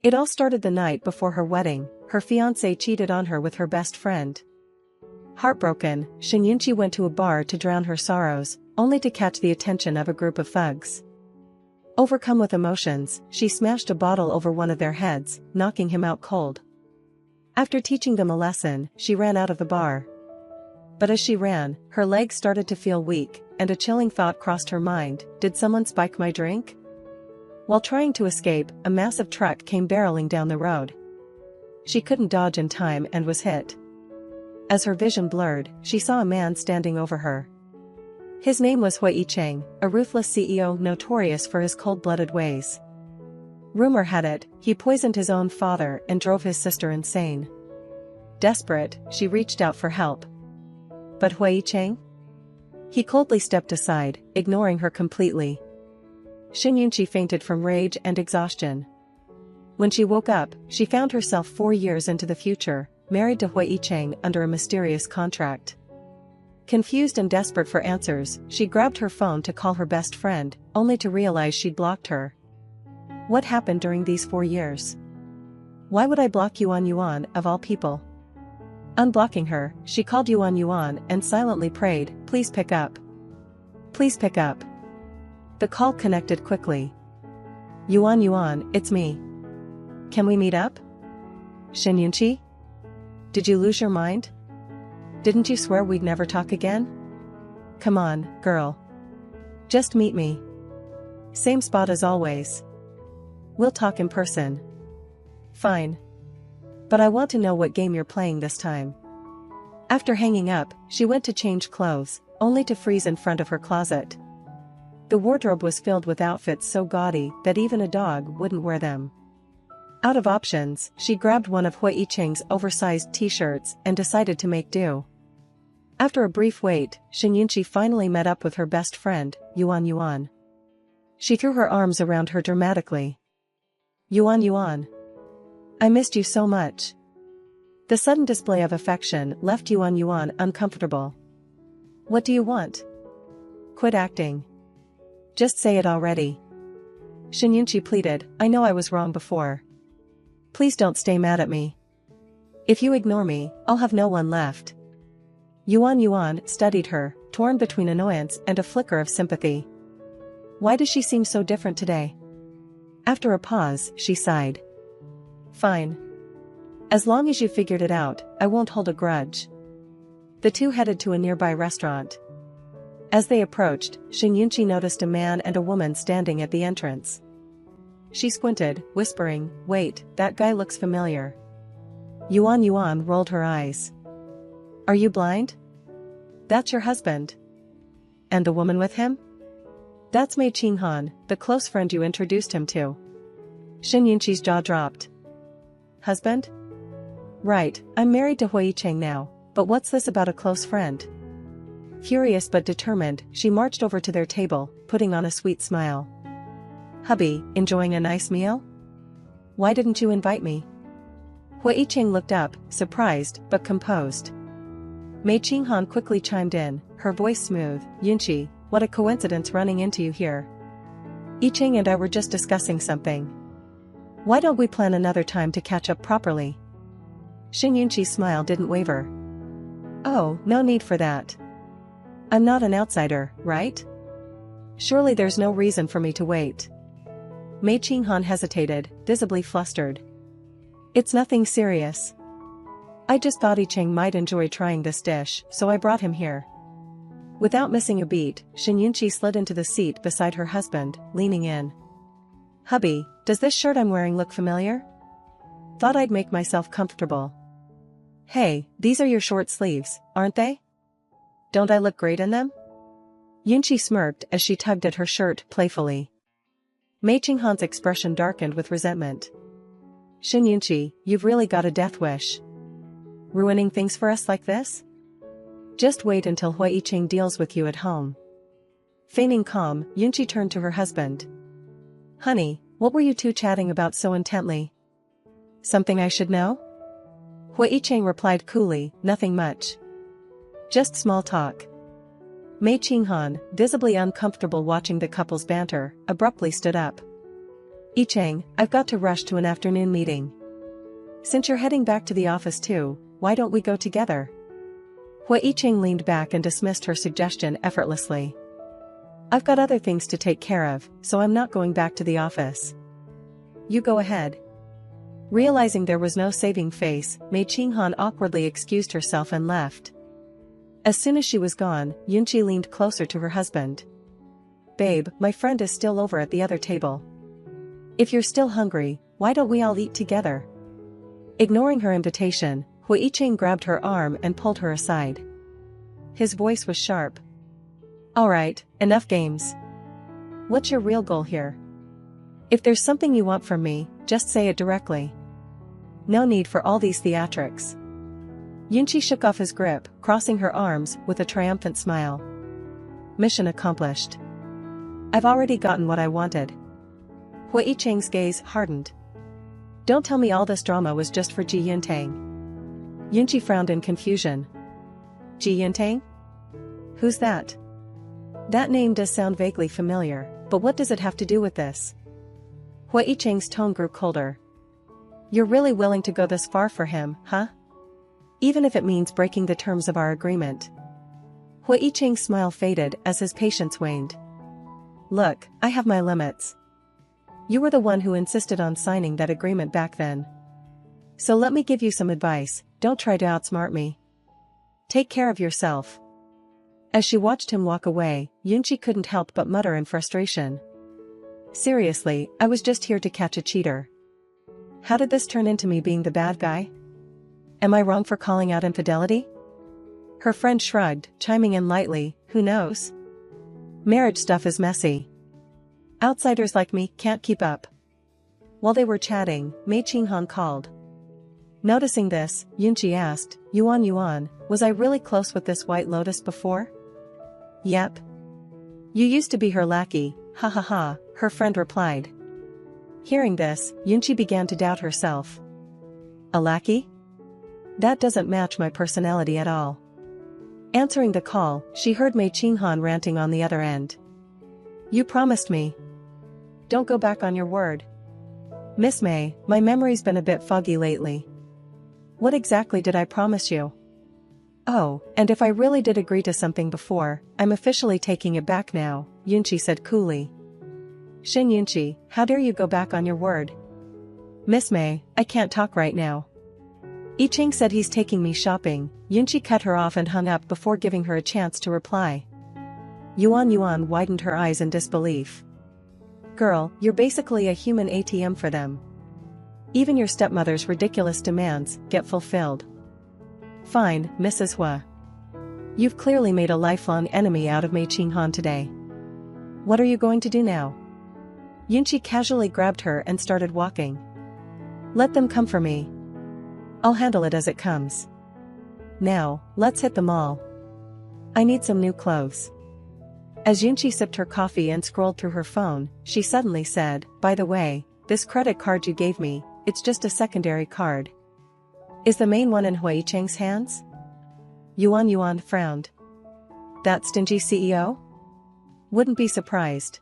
It all started the night before her wedding. Her fiancé cheated on her with her best friend. Heartbroken, Yunchi went to a bar to drown her sorrows, only to catch the attention of a group of thugs. Overcome with emotions, she smashed a bottle over one of their heads, knocking him out cold. After teaching them a lesson, she ran out of the bar. But as she ran, her legs started to feel weak, and a chilling thought crossed her mind: did someone spike my drink? While trying to escape, a massive truck came barreling down the road. She couldn't dodge in time and was hit. As her vision blurred, she saw a man standing over her. His name was Hui Cheng, a ruthless CEO notorious for his cold-blooded ways. Rumor had it, he poisoned his own father and drove his sister insane. Desperate, she reached out for help. But Hui Cheng? He coldly stepped aside, ignoring her completely. Yunchi fainted from rage and exhaustion. When she woke up, she found herself 4 years into the future, married to Hui Cheng under a mysterious contract. Confused and desperate for answers, she grabbed her phone to call her best friend, only to realize she'd blocked her. What happened during these 4 years? Why would I block Yuan, of all people? Unblocking her, she called Yuan and silently prayed, "Please pick up. Please pick up." The call connected quickly. Yuan, it's me. Can we meet up? Yunchi? Did you lose your mind? Didn't you swear we'd never talk again? Come on, girl. Just meet me. Same spot as always. We'll talk in person. Fine. But I want to know what game you're playing this time. After hanging up, she went to change clothes, only to freeze in front of her closet. The wardrobe was filled with outfits so gaudy that even a dog wouldn't wear them. Out of options, she grabbed one of Hui Cheng's oversized t-shirts and decided to make do. After a brief wait, Yunchi finally met up with her best friend, Yuan. She threw her arms around her dramatically. Yuan. I missed you so much. The sudden display of affection left Yuan uncomfortable. What do you want? Quit acting. Just say it already. Yunchi pleaded, I know I was wrong before. Please don't stay mad at me. If you ignore me, I'll have no one left. Yuan studied her, torn between annoyance and a flicker of sympathy. Why does she seem so different today? After a pause, she sighed. Fine. As long as you figured it out, I won't hold a grudge. The two headed to a nearby restaurant. As they approached, Yunchi noticed a man and a woman standing at the entrance. She squinted, whispering, wait, that guy looks familiar. Yuan rolled her eyes. Are you blind? That's your husband. And the woman with him? That's Mei Qinghan, the close friend you introduced him to. Yunchi's jaw dropped. Husband? Right, I'm married to Hui Cheng now, but what's this about a close friend? Furious but determined, she marched over to their table, putting on a sweet smile. Hubby, enjoying a nice meal? Why didn't you invite me? Hui Cheng looked up, surprised but composed. Mei Qinghan quickly chimed in, her voice smooth. Yunchi, what a coincidence running into you here. I Cheng and I were just discussing something. Why don't we plan another time to catch up properly? Yunchi's smile didn't waver. Oh, no need for that. I'm not an outsider, right? Surely there's no reason for me to wait. Mei Qinghan hesitated, visibly flustered. It's nothing serious. I just thought I Cheng might enjoy trying this dish, so I brought him here. Without missing a beat, Yunchi slid into the seat beside her husband, leaning in. Hubby, does this shirt I'm wearing look familiar? Thought I'd make myself comfortable. Hey, these are your short sleeves, aren't they? Don't I look great in them? Yunchi smirked as she tugged at her shirt playfully. Mei Qinghan's expression darkened with resentment. Yunchi, you've really got a death wish. Ruining things for us like this? Just wait until Hui Cheng deals with you at home. Feigning calm, Yunchi turned to her husband. Honey, what were you two chatting about so intently? Something I should know? Hui Cheng replied coolly, nothing much. Just small talk. Mei Qinghan, visibly uncomfortable watching the couple's banter, abruptly stood up. Ichang, I've got to rush to an afternoon meeting. Since you're heading back to the office too, why don't we go together? Hua Ichang leaned back and dismissed her suggestion effortlessly. I've got other things to take care of, so I'm not going back to the office. You go ahead. Realizing there was no saving face, Mei Qinghan awkwardly excused herself and left. As soon as she was gone, Yunqi leaned closer to her husband. Babe, my friend is still over at the other table. If you're still hungry, why don't we all eat together? Ignoring her invitation, Hua Ichang grabbed her arm and pulled her aside. His voice was sharp. Alright, enough games. What's your real goal here? If there's something you want from me, just say it directly. No need for all these theatrics. Yunqi shook off his grip, crossing her arms with a triumphant smile. Mission accomplished. I've already gotten what I wanted. Hua Ichang's gaze hardened. Don't tell me all this drama was just for Ji Yuntang. Yunqi frowned in confusion. Ji Yuntang? Who's that? That name does sound vaguely familiar, but what does it have to do with this? Hua Ichang's tone grew colder. You're really willing to go this far for him, huh? Even if it means breaking the terms of our agreement. Hua Ichang's smile faded as his patience waned. Look, I have my limits. You were the one who insisted on signing that agreement back then. So let me give you some advice, don't try to outsmart me. Take care of yourself. As she watched him walk away, Yunqi couldn't help but mutter in frustration. Seriously, I was just here to catch a cheater. How did this turn into me being the bad guy? Am I wrong for calling out infidelity? Her friend shrugged, chiming in lightly, who knows? Marriage stuff is messy. Outsiders like me can't keep up. While they were chatting, Mei Qinghan called. Noticing this, Yunqi asked, Yuan, was I really close with this White Lotus before? Yep. You used to be her lackey, ha ha ha, her friend replied. Hearing this, Yunqi began to doubt herself. A lackey? That doesn't match my personality at all. Answering the call, she heard Mei Qinghan ranting on the other end. You promised me. Don't go back on your word. Miss Mei, my memory's been a bit foggy lately. What exactly did I promise you? Oh, and if I really did agree to something before, I'm officially taking it back now, Yunqi said coolly. Shin Yunqi, how dare you go back on your word? Miss Mei, I can't talk right now. Ichang said he's taking me shopping. Yunqi cut her off and hung up before giving her a chance to reply. Yuan widened her eyes in disbelief. Girl, you're basically a human ATM for them. Even your stepmother's ridiculous demands get fulfilled. Fine, Mrs. Hua. You've clearly made a lifelong enemy out of Mei Qinghan today. What are you going to do now? Yunqi casually grabbed her and started walking. Let them come for me. I'll handle it as it comes. Now, let's hit the mall. I need some new clothes. As Yunqi sipped her coffee and scrolled through her phone, she suddenly said, by the way, this credit card you gave me, it's just a secondary card. Is the main one in Hua Ichang's hands? Yuan frowned. That stingy CEO? Wouldn't be surprised.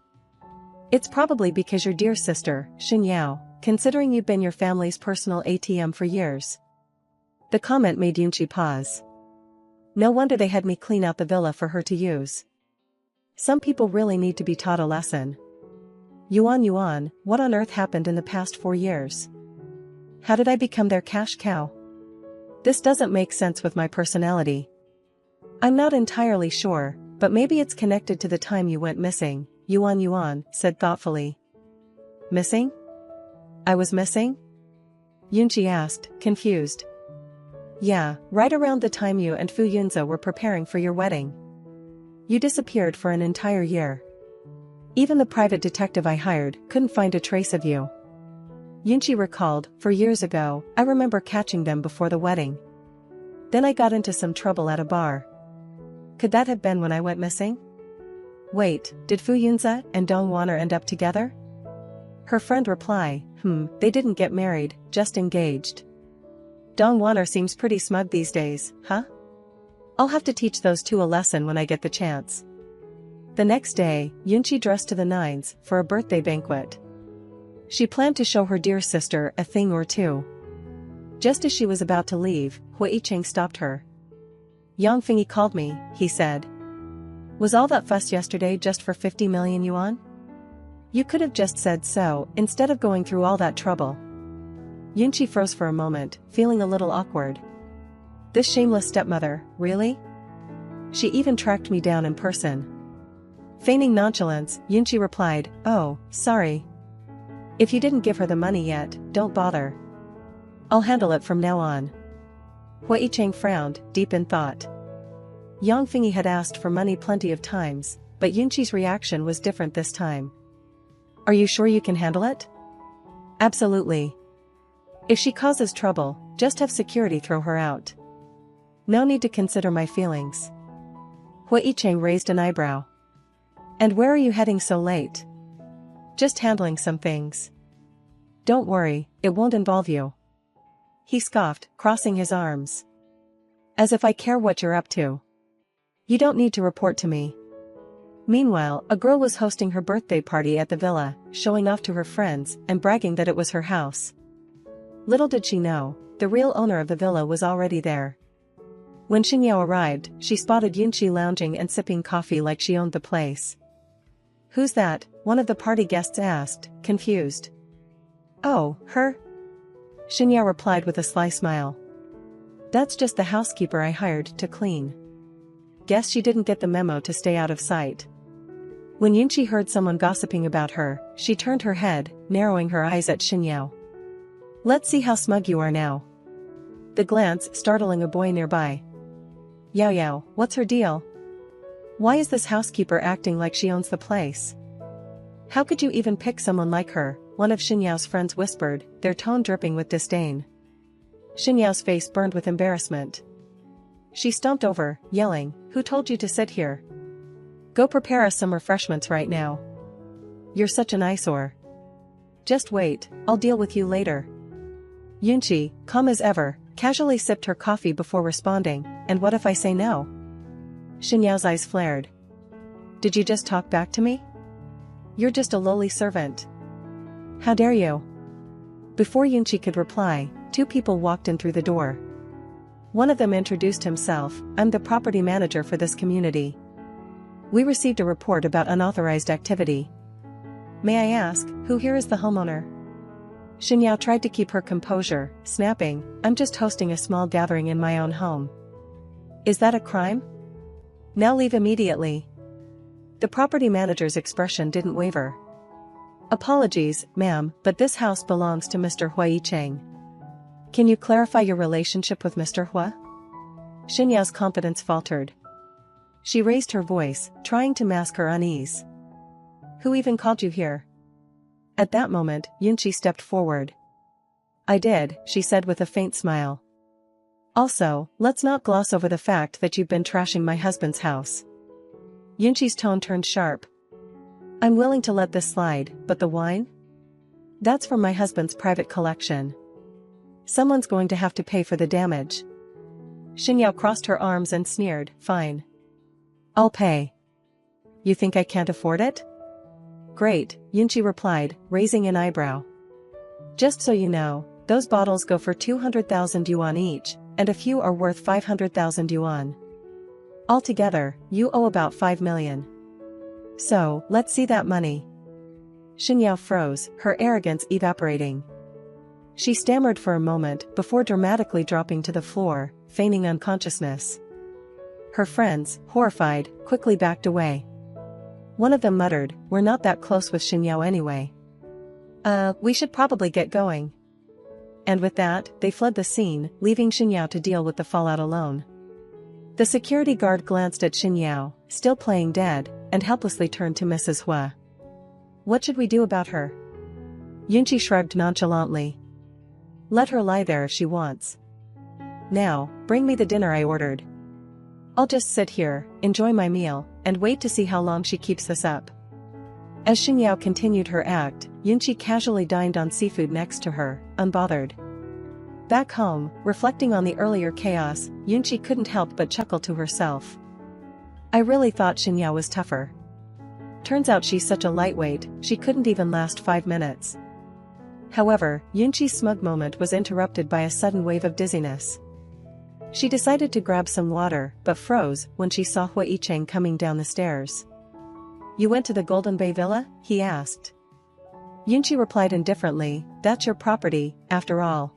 It's probably because your dear sister, Xin Yao, considering you've been your family's personal ATM for years. The comment made Yunqi pause. No wonder they had me clean out the villa for her to use. Some people really need to be taught a lesson. Yuan, what on earth happened in the past 4 years? How did I become their cash cow? This doesn't make sense with my personality. I'm not entirely sure, but maybe it's connected to the time you went missing, Yuan said thoughtfully. Missing? I was missing? Yunqi asked, confused. Yeah, right around the time you and Fu Yunze were preparing for your wedding. You disappeared for an entire year. Even the private detective I hired couldn't find a trace of you. Yunqi recalled, for years ago, I remember catching them before the wedding. Then I got into some trouble at a bar. Could that have been when I went missing? Wait, did Fu Yunze and Dong Wanner end up together? Her friend replied, they didn't get married, just engaged. Dong Wanner seems pretty smug these days, huh? I'll have to teach those two a lesson when I get the chance. The next day, Yunqi dressed to the nines for a birthday banquet. She planned to show her dear sister a thing or two. Just as she was about to leave, Hui Cheng stopped her. Yang Fingyi called me, he said. Was all that fuss yesterday just for 50 million yuan? You could have just said so, instead of going through all that trouble. Yunqi froze for a moment, feeling a little awkward. This shameless stepmother, really? She even tracked me down in person. Feigning nonchalance, Yunqi replied, "Oh, sorry. If you didn't give her the money yet, don't bother. I'll handle it from now on." Hui Cheng frowned, deep in thought. Yang Fingyi had asked for money plenty of times, but Yunqi's reaction was different this time. "Are you sure you can handle it?" "Absolutely. If she causes trouble, just have security throw her out. No need to consider my feelings." Hui Cheng raised an eyebrow. "And where are you heading so late?" "Just handling some things." "Don't worry, it won't involve you." He scoffed, crossing his arms. "As if I care what you're up to. You don't need to report to me." Meanwhile, a girl was hosting her birthday party at the villa, showing off to her friends and bragging that it was her house. Little did she know, the real owner of the villa was already there. When Xinyao arrived, she spotted Yunqi lounging and sipping coffee like she owned the place. "Who's that?" one of the party guests asked, confused. "Oh, her?" Xinyao replied with a sly smile. "That's just the housekeeper I hired to clean. Guess she didn't get the memo to stay out of sight." When Yunqi heard someone gossiping about her, she turned her head, narrowing her eyes at Xinyao. "Let's see how smug you are now." The glance startling a boy nearby. "Yao Yao, what's her deal? Why is this housekeeper acting like she owns the place? How could you even pick someone like her?" one of Xinyao's friends whispered, their tone dripping with disdain. Xinyao's face burned with embarrassment. She stomped over, yelling, "Who told you to sit here? Go prepare us some refreshments right now. You're such an eyesore. Just wait, I'll deal with you later." Yunqi, calm as ever, casually sipped her coffee before responding, "And what if I say no?" Xinyao's eyes flared. "Did you just talk back to me? You're just a lowly servant. How dare you?" Before Yunqi could reply, two people walked in through the door. One of them introduced himself, "I'm the property manager for this community. We received a report about unauthorized activity. May I ask, who here is the homeowner?" Xinyao tried to keep her composure, snapping, "I'm just hosting a small gathering in my own home. Is that a crime? Now leave immediately." The property manager's expression didn't waver. "Apologies, ma'am, but this house belongs to Mr. Hui Cheng. Can you clarify your relationship with Mr. Hua?" Xinyao's confidence faltered. She raised her voice, trying to mask her unease. "Who even called you here?" At that moment, Yunqi stepped forward. "I did," she said with a faint smile. "Also, let's not gloss over the fact that you've been trashing my husband's house." Yunqi's tone turned sharp. "I'm willing to let this slide, but the wine? That's from my husband's private collection. Someone's going to have to pay for the damage." Xinyao crossed her arms and sneered, "Fine. I'll pay. You think I can't afford it?" "Great," Yunqi replied, raising an eyebrow. "Just so you know, those bottles go for 200,000 yuan each, and a few are worth 500,000 yuan. Altogether, you owe about 5 million. So, let's see that money." Xinyao froze, her arrogance evaporating. She stammered for a moment before dramatically dropping to the floor, feigning unconsciousness. Her friends, horrified, quickly backed away. One of them muttered, "We're not that close with Xinyao anyway. We should probably get going." And with that, they fled the scene, leaving Xinyao to deal with the fallout alone. The security guard glanced at Xinyao, still playing dead, and helplessly turned to Mrs. Hua. "What should we do about her?" Yunqi shrugged nonchalantly. "Let her lie there if she wants. Now, bring me the dinner I ordered. I'll just sit here, enjoy my meal, and wait to see how long she keeps this up." As Xinyao continued her act, Yunqi casually dined on seafood next to her, unbothered. Back home, reflecting on the earlier chaos, Yunqi couldn't help but chuckle to herself. "I really thought Xinyao was tougher. Turns out she's such a lightweight, she couldn't even last 5 minutes." However, Yunqi's smug moment was interrupted by a sudden wave of dizziness. She decided to grab some water, but froze when she saw Hua Yicheng coming down the stairs. "You went to the Golden Bay Villa?" he asked. Yunqi replied indifferently, "That's your property, after all."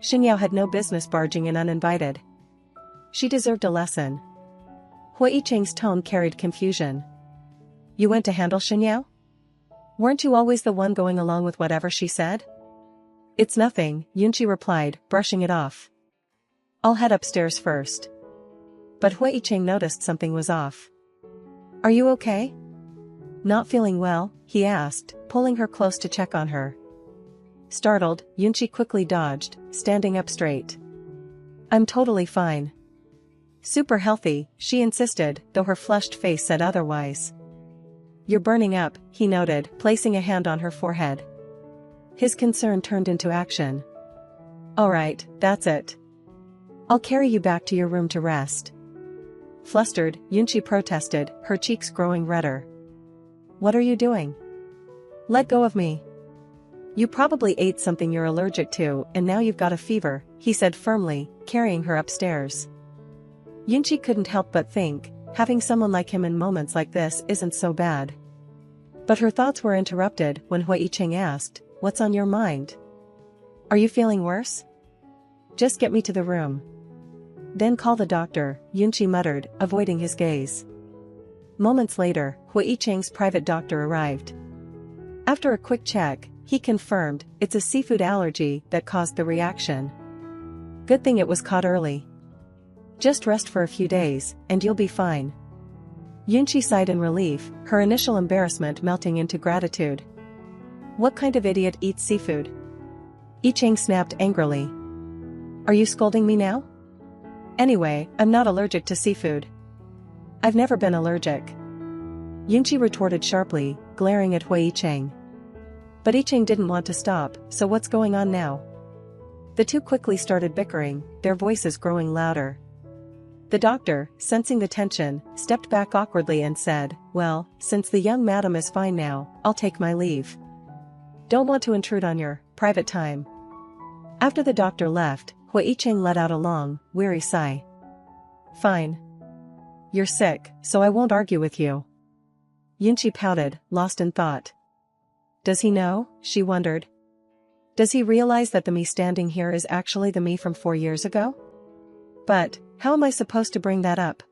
Xinyao had no business barging in uninvited. She deserved a lesson. Hua Yicheng's tone carried confusion. "You went to handle Xinyao? Weren't you always the one going along with whatever she said?" "It's nothing," Yunqi replied, brushing it off. "I'll head upstairs first." But Hua Yicheng noticed something was off. "Are you okay?" "Not feeling well?" he asked, pulling her close to check on her. Startled, Yunqi quickly dodged, standing up straight. "I'm totally fine." "Super healthy," she insisted, though her flushed face said otherwise. "You're burning up," he noted, placing a hand on her forehead. His concern turned into action. "All right, that's it. I'll carry you back to your room to rest." Flustered, Yunqi protested, her cheeks growing redder. "What are you doing? Let go of me. You probably ate something you're allergic to and now you've got a fever," he said firmly, carrying her upstairs. Yunqi couldn't help but think, having someone like him in moments like this isn't so bad. But her thoughts were interrupted when Hua Yicheng asked, "What's on your mind? Are you feeling worse? Just get me to the room. Then call the doctor," Yunqi muttered, avoiding his gaze. Moments later, Hua Yicheng's private doctor arrived. After a quick check, he confirmed it's a seafood allergy that caused the reaction. "Good thing it was caught early. Just rest for a few days, and you'll be fine." Yunqi sighed in relief, her initial embarrassment melting into gratitude. "What kind of idiot eats seafood?" Yicheng snapped angrily. "Are you scolding me now? Anyway, I'm not allergic to seafood." "I've never been allergic," Yunqi retorted sharply, glaring at Hua Yicheng. But Yicheng didn't want to stop, so what's going on now? The two quickly started bickering, their voices growing louder. The doctor, sensing the tension, stepped back awkwardly and said, "Well, since the young madam is fine now, I'll take my leave. Don't want to intrude on your private time." After the doctor left, Hua Yicheng let out a long, weary sigh. "Fine. You're sick, so I won't argue with you." Yunqi pouted, lost in thought. Does he know? She wondered. Does he realize that the me standing here is actually the me from 4 years ago? But, how am I supposed to bring that up?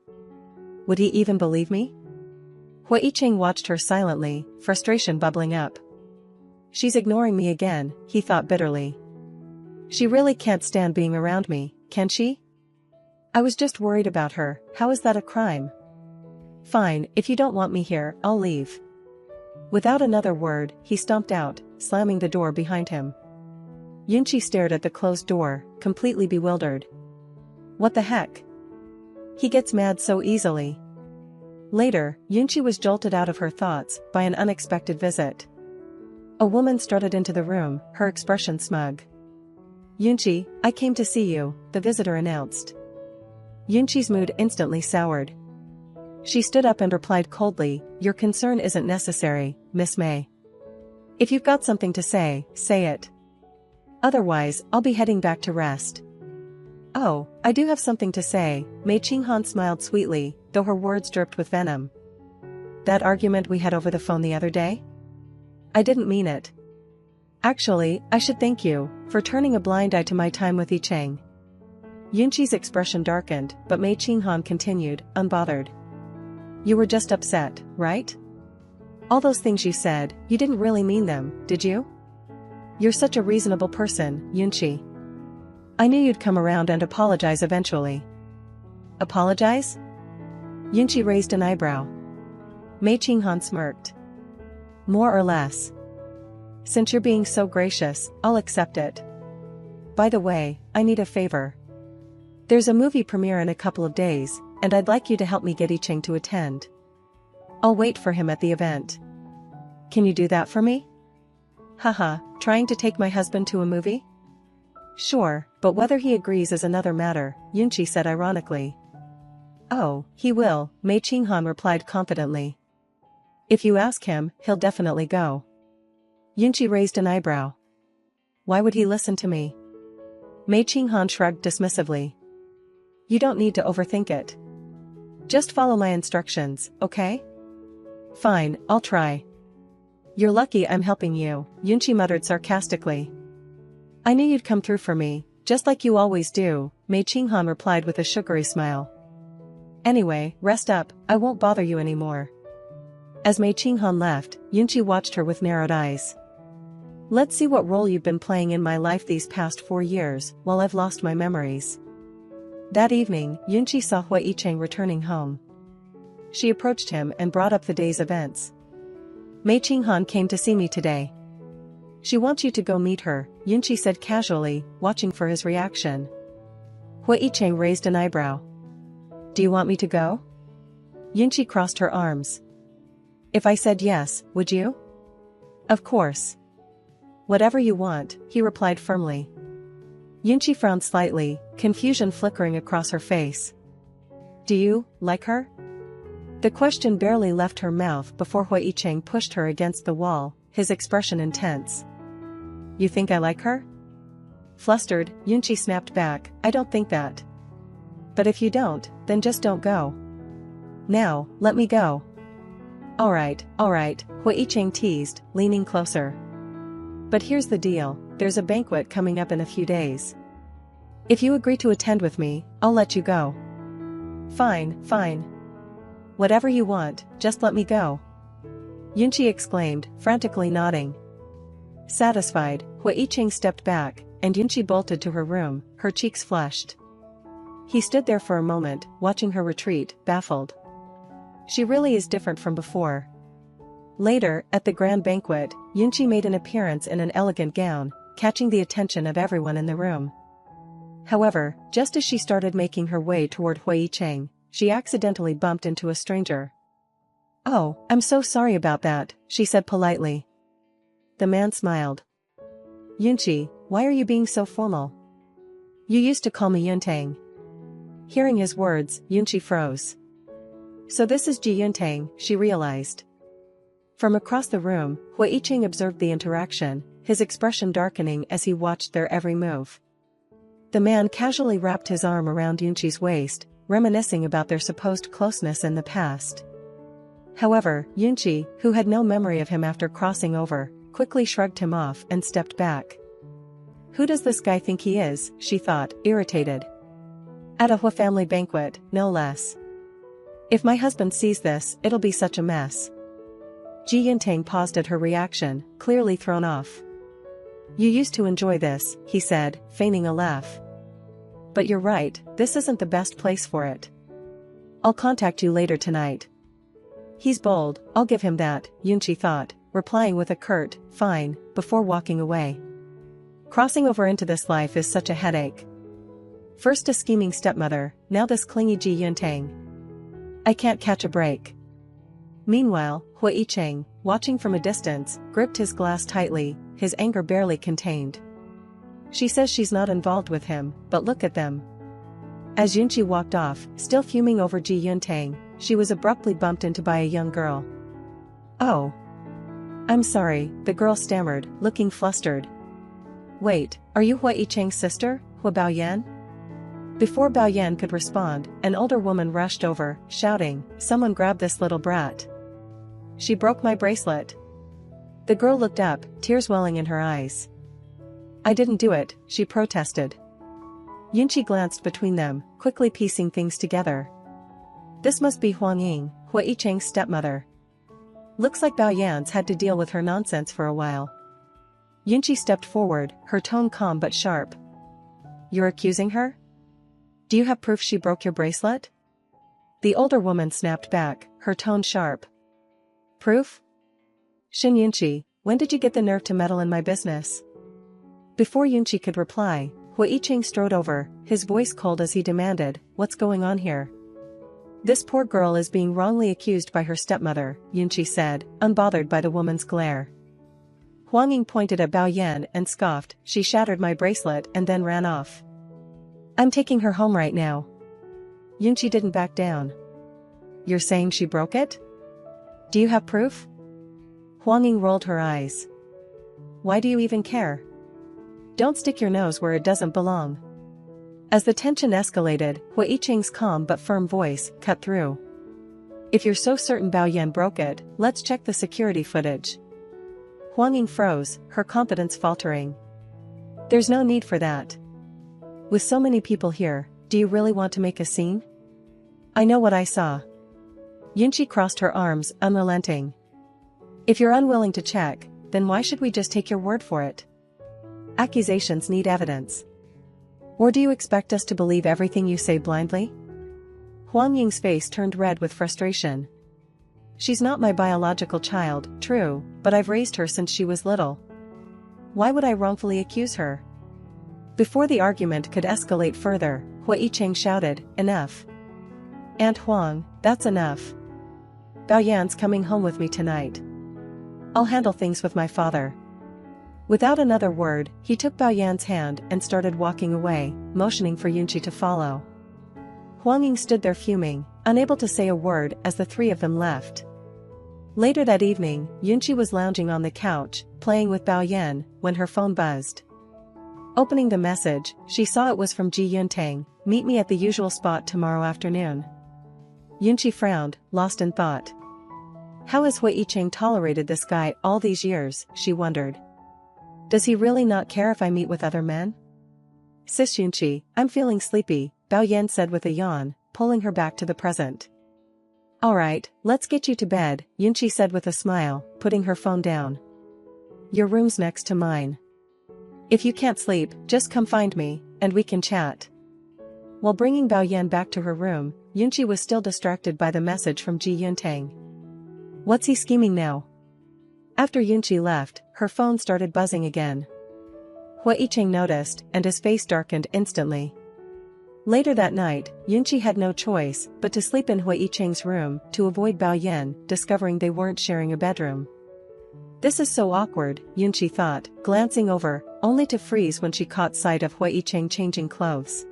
Would he even believe me? Hua Yicheng watched her silently, frustration bubbling up. She's ignoring me again, he thought bitterly. She really can't stand being around me, can she? I was just worried about her. How is that a crime? Fine, if you don't want me here, I'll leave. Without another word, he stomped out, slamming the door behind him. Yunqi stared at the closed door, completely bewildered. What the heck? He gets mad so easily. Later, Yunqi was jolted out of her thoughts by an unexpected visit. A woman strutted into the room, her expression smug. "Yunqi, I came to see you," the visitor announced. Yunqi's mood instantly soured. She stood up and replied coldly, "Your concern isn't necessary, Miss May. If you've got something to say it. Otherwise, I'll be heading back to rest." "Oh, I do have something to say," Mei Qinghan smiled sweetly, though her words dripped with venom. "That argument we had over the phone the other day? I didn't mean it. Actually, I should thank you for turning a blind eye to my time with Yicheng." Yunqi's expression darkened, but Mei Qinghan continued, unbothered. "You were just upset, right? All those things you said, you didn't really mean them, did you? You're such a reasonable person, Yunqi. I knew you'd come around and apologize eventually." "Apologize?" Yunqi raised an eyebrow. Mei Qinghan smirked. "More or less. Since you're being so gracious, I'll accept it. By the way, I need a favor. There's a movie premiere in a couple of days, and I'd like you to help me get Yicheng to attend. I'll wait for him at the event. Can you do that for me?" "Haha, trying to take my husband to a movie?" "Sure, but whether he agrees is another matter," Yunqi said ironically. "Oh, he will," Mei Qinghan replied confidently. "If you ask him, he'll definitely go." Yunqi raised an eyebrow. Why would he listen to me? Mei Qinghan shrugged dismissively. You don't need to overthink it. Just follow my instructions, okay? Fine, I'll try. You're lucky I'm helping you, Yunqi muttered sarcastically. I knew you'd come through for me, just like you always do, Mei Qinghan replied with a sugary smile. Anyway, rest up, I won't bother you anymore. As Mei Qinghan left, Yunqi watched her with narrowed eyes. Let's see what role you've been playing in my life these past 4 years, while I've lost my memories. That evening, Yunqi saw Hua Yicheng returning home. She approached him and brought up the day's events. Mei Qinghan came to see me today. She wants you to go meet her, Yunqi said casually, watching for his reaction. Hua Yicheng raised an eyebrow. Do you want me to go? Yunqi crossed her arms. If I said yes, would you? Of course. Whatever you want, he replied firmly. Yunqi frowned slightly, confusion flickering across her face. Do you like her? The question barely left her mouth before Hua Yicheng pushed her against the wall, his expression intense. You think I like her? Flustered, Yunqi snapped back, I don't think that. But if you don't, then just don't go. Now, let me go. Alright, Hua Yicheng teased, leaning closer. But here's the deal, there's a banquet coming up in a few days. If you agree to attend with me, I'll let you go. Fine. Whatever you want, just let me go. Yunqi exclaimed, frantically nodding. Satisfied, Hua Yicheng stepped back, and Yunqi bolted to her room, her cheeks flushed. He stood there for a moment, watching her retreat, baffled. She really is different from before. Later, at the grand banquet, Yunqi made an appearance in an elegant gown, catching the attention of everyone in the room. However, just as she started making her way toward Hua Yicheng, she accidentally bumped into a stranger. Oh, I'm so sorry about that, she said politely. The man smiled. Yunqi, why are you being so formal? You used to call me Yuntang. Hearing his words, Yunqi froze. So this is Ji Yuntang, she realized. From across the room, Hua Yicheng observed the interaction, his expression darkening as he watched their every move. The man casually wrapped his arm around Yunqi's waist, reminiscing about their supposed closeness in the past. However, Yunqi, who had no memory of him after crossing over, quickly shrugged him off and stepped back. Who does this guy think he is, she thought, irritated. At a Hua family banquet, no less. If my husband sees this, it'll be such a mess. Ji Yuntang paused at her reaction, clearly thrown off. You used to enjoy this, he said, feigning a laugh. But you're right, this isn't the best place for it. I'll contact you later tonight. He's bold, I'll give him that, Yunqi thought, replying with a curt, fine, before walking away. Crossing over into this life is such a headache. First a scheming stepmother, now this clingy Ji Yuntang. I can't catch a break. Meanwhile, Hua Yicheng, watching from a distance, gripped his glass tightly, his anger barely contained. She says she's not involved with him, but look at them. As Yunqi walked off, still fuming over Ji Yuntang, she was abruptly bumped into by a young girl. Oh. I'm sorry, the girl stammered, looking flustered. Wait, are you Hua Yicheng's sister, Hua Baoyan? Before Baoyan could respond, an older woman rushed over, shouting, someone grab this little brat. She broke my bracelet. The girl looked up, tears welling in her eyes. I didn't do it, she protested. Yunqi glanced between them, quickly piecing things together. This must be Huang Ying, Hua Yicheng's stepmother. Looks like Baoyan's had to deal with her nonsense for a while. Yunqi stepped forward, her tone calm but sharp. You're accusing her? Do you have proof she broke your bracelet? The older woman snapped back, her tone sharp. Proof? Shin Yunqi, when did you get the nerve to meddle in my business? Before Yunqi could reply, Hua Yicheng strode over, his voice cold as he demanded, what's going on here? This poor girl is being wrongly accused by her stepmother, Yunqi said, unbothered by the woman's glare. Huang Ying pointed at Baoyan and scoffed, she shattered my bracelet and then ran off. I'm taking her home right now. Yunqi didn't back down. You're saying she broke it? Do you have proof? Huang Ying rolled her eyes. Why do you even care? Don't stick your nose where it doesn't belong. As the tension escalated, Hui Yicheng's calm but firm voice cut through. If you're so certain Bao Yan broke it, let's check the security footage. Huang Ying froze, her confidence faltering. There's no need for that. With so many people here, do you really want to make a scene? I know what I saw. Yunqi crossed her arms, unrelenting. If you're unwilling to check, then why should we just take your word for it? Accusations need evidence. Or do you expect us to believe everything you say blindly? Huang Ying's face turned red with frustration. She's not my biological child, true, but I've raised her since she was little. Why would I wrongfully accuse her? Before the argument could escalate further, Hui Yicheng shouted, enough. Aunt Huang, that's enough. Bao Yan's coming home with me tonight. I'll handle things with my father. Without another word, he took Bao Yan's hand and started walking away, motioning for Yunqi to follow. Huang Ying stood there fuming, unable to say a word as the three of them left. Later that evening, Yunqi was lounging on the couch, playing with Bao Yan, when her phone buzzed. Opening the message, she saw it was from Ji Yuntang, meet me at the usual spot tomorrow afternoon. Yunqi frowned, lost in thought. How has Hui Yicheng tolerated this guy all these years, she wondered. Does he really not care if I meet with other men? Sis Yunqi, I'm feeling sleepy, Bao Yan said with a yawn, pulling her back to the present. Alright, let's get you to bed, Yunqi said with a smile, putting her phone down. Your room's next to mine. If you can't sleep, just come find me, and we can chat. While bringing Bao Yan back to her room, Yunqi was still distracted by the message from Ji Yuntang. What's he scheming now? After Yunqi left, her phone started buzzing again. Hui Yicheng noticed, and his face darkened instantly. Later that night, Yunqi had no choice but to sleep in Hui Yicheng's room to avoid Bao Yan discovering they weren't sharing a bedroom. This is so awkward, Yunqi thought, glancing over, only to freeze when she caught sight of Hui Yicheng changing clothes.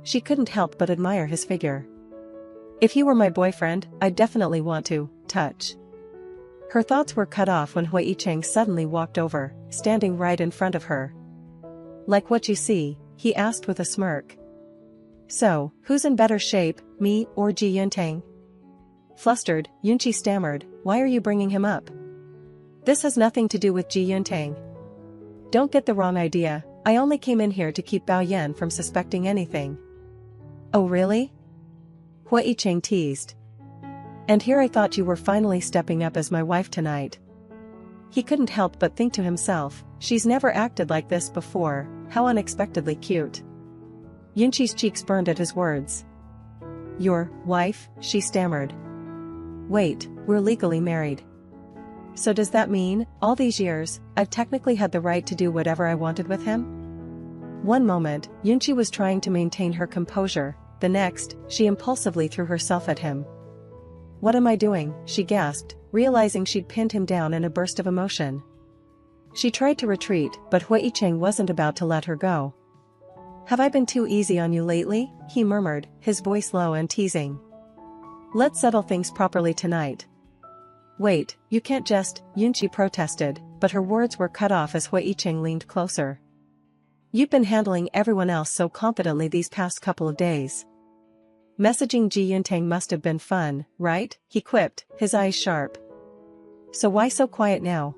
She couldn't help but admire his figure. If he were my boyfriend, I'd definitely want to touch. Her thoughts were cut off when Hui Yicheng suddenly walked over, standing right in front of her. Like what you see, he asked with a smirk. So, who's in better shape, me or Ji Yuntang? Flustered, Yunqi stammered, why are you bringing him up? This has nothing to do with Ji Yuntang. Don't get the wrong idea, I only came in here to keep Bao Yan from suspecting anything. Oh really? Hui Yicheng teased. And here I thought you were finally stepping up as my wife tonight. He couldn't help but think to himself, she's never acted like this before, how unexpectedly cute. Yunqi's cheeks burned at his words. Your wife, she stammered. Wait, we're legally married. So does that mean, all these years, I've technically had the right to do whatever I wanted with him? One moment, Yunqi was trying to maintain her composure, the next, she impulsively threw herself at him. What am I doing, she gasped, realizing she'd pinned him down in a burst of emotion. She tried to retreat, but Hui Yicheng wasn't about to let her go. Have I been too easy on you lately? He murmured, his voice low and teasing. Let's settle things properly tonight. Wait, you can't just, Yunqi protested, but her words were cut off as Hui Yicheng leaned closer. You've been handling everyone else so confidently these past couple of days. Messaging Ji Yuntang must have been fun, right? He quipped, his eyes sharp. So why so quiet now?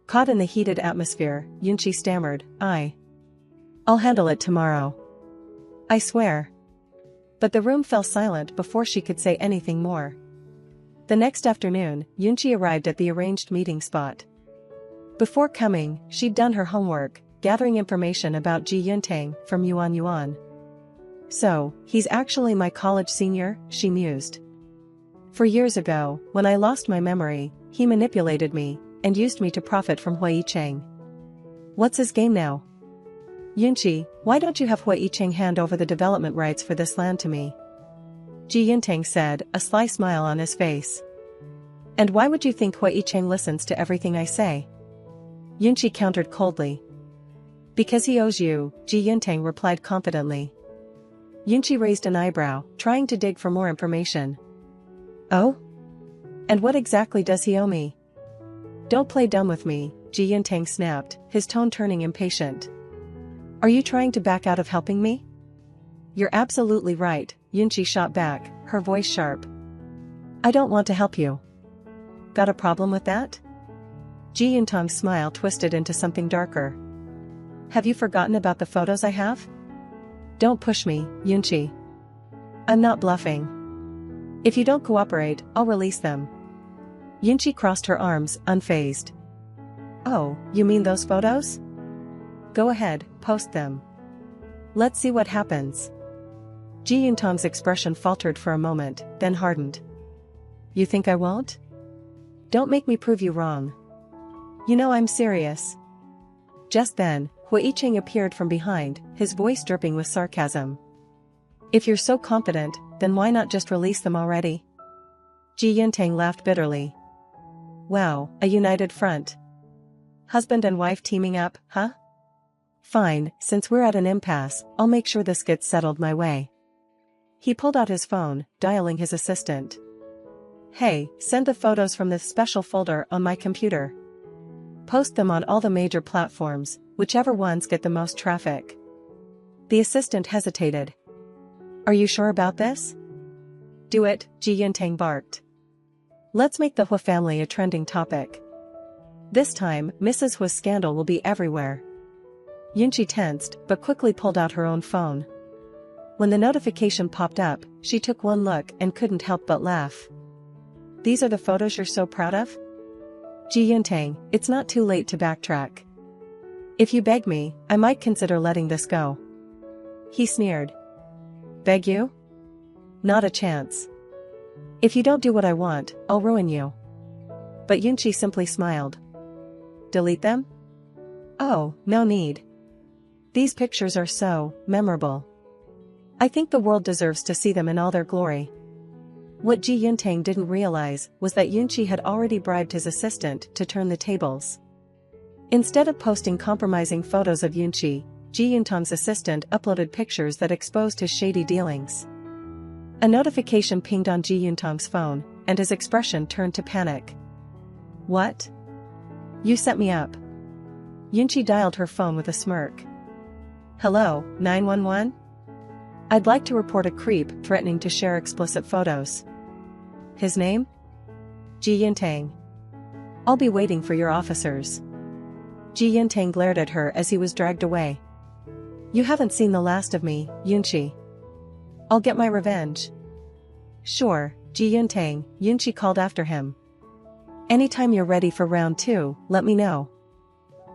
Caught in the heated atmosphere, Yunqi stammered, I'll handle it tomorrow. I swear. But the room fell silent before she could say anything more. The next afternoon, Yunqi arrived at the arranged meeting spot. Before coming, she'd done her homework, gathering information about Ji Yuntang from Yuan Yuan. So, he's actually my college senior, she mused. For years ago, when I lost my memory, he manipulated me, and used me to profit from Hui Yicheng. What's his game now? Yunqi, why don't you have Hui Yicheng hand over the development rights for this land to me? Ji Yuntang said, a sly smile on his face. And why would you think Hui Yicheng listens to everything I say? Yunqi countered coldly. Because he owes you, Ji Yuntang replied confidently. Yunqi raised an eyebrow, trying to dig for more information. Oh? And what exactly does he owe me? Don't play dumb with me, Ji Yuntang snapped, his tone turning impatient. Are you trying to back out of helping me? You're absolutely right, Yunchi shot back, her voice sharp. I don't want to help you. Got a problem with that? Ji Yuntang's smile twisted into something darker. Have you forgotten about the photos I have? Don't push me, Yunchi. I'm not bluffing. If you don't cooperate, I'll release them. Yunchi crossed her arms, unfazed. Oh, you mean those photos? Go ahead, post them. Let's see what happens. Ji Yuntang's expression faltered for a moment, then hardened. You think I won't? Don't make me prove you wrong. You know I'm serious. Just then, Hui Yicheng appeared from behind, his voice dripping with sarcasm. If you're so confident, then why not just release them already? Ji Yuntang laughed bitterly. Wow, a united front. Husband and wife teaming up, huh? Fine, since we're at an impasse, I'll make sure this gets settled my way. He pulled out his phone, dialing his assistant. Hey, send the photos from this special folder on my computer. Post them on all the major platforms, whichever ones get the most traffic. The assistant hesitated. Are you sure about this? Do it, Ji Yuntang barked. Let's make the Hua family a trending topic. This time, Mrs. Hua's scandal will be everywhere. Yunchi tensed, but quickly pulled out her own phone. When the notification popped up, she took one look and couldn't help but laugh. These are the photos you're so proud of? Ji Yuntang, it's not too late to backtrack. If you beg me, I might consider letting this go. He sneered. Beg you? Not a chance. If you don't do what I want, I'll ruin you. But Yunchi simply smiled. Delete them? Oh, no need. These pictures are so memorable. I think the world deserves to see them in all their glory. What Ji Yuntang didn't realize was that Yunchi had already bribed his assistant to turn the tables. Instead of posting compromising photos of Yunchi, Ji Yuntang's assistant uploaded pictures that exposed his shady dealings. A notification pinged on Ji Yuntang's phone, and his expression turned to panic. What? You set me up. Yunchi dialed her phone with a smirk. Hello, 911? I'd like to report a creep threatening to share explicit photos. His name? Ji Yuntang. I'll be waiting for your officers. Ji Yuntang glared at her as he was dragged away. You haven't seen the last of me, Yunchi. I'll get my revenge. Sure, Ji Yuntang, Yunchi called after him. Anytime you're ready for round 2, let me know.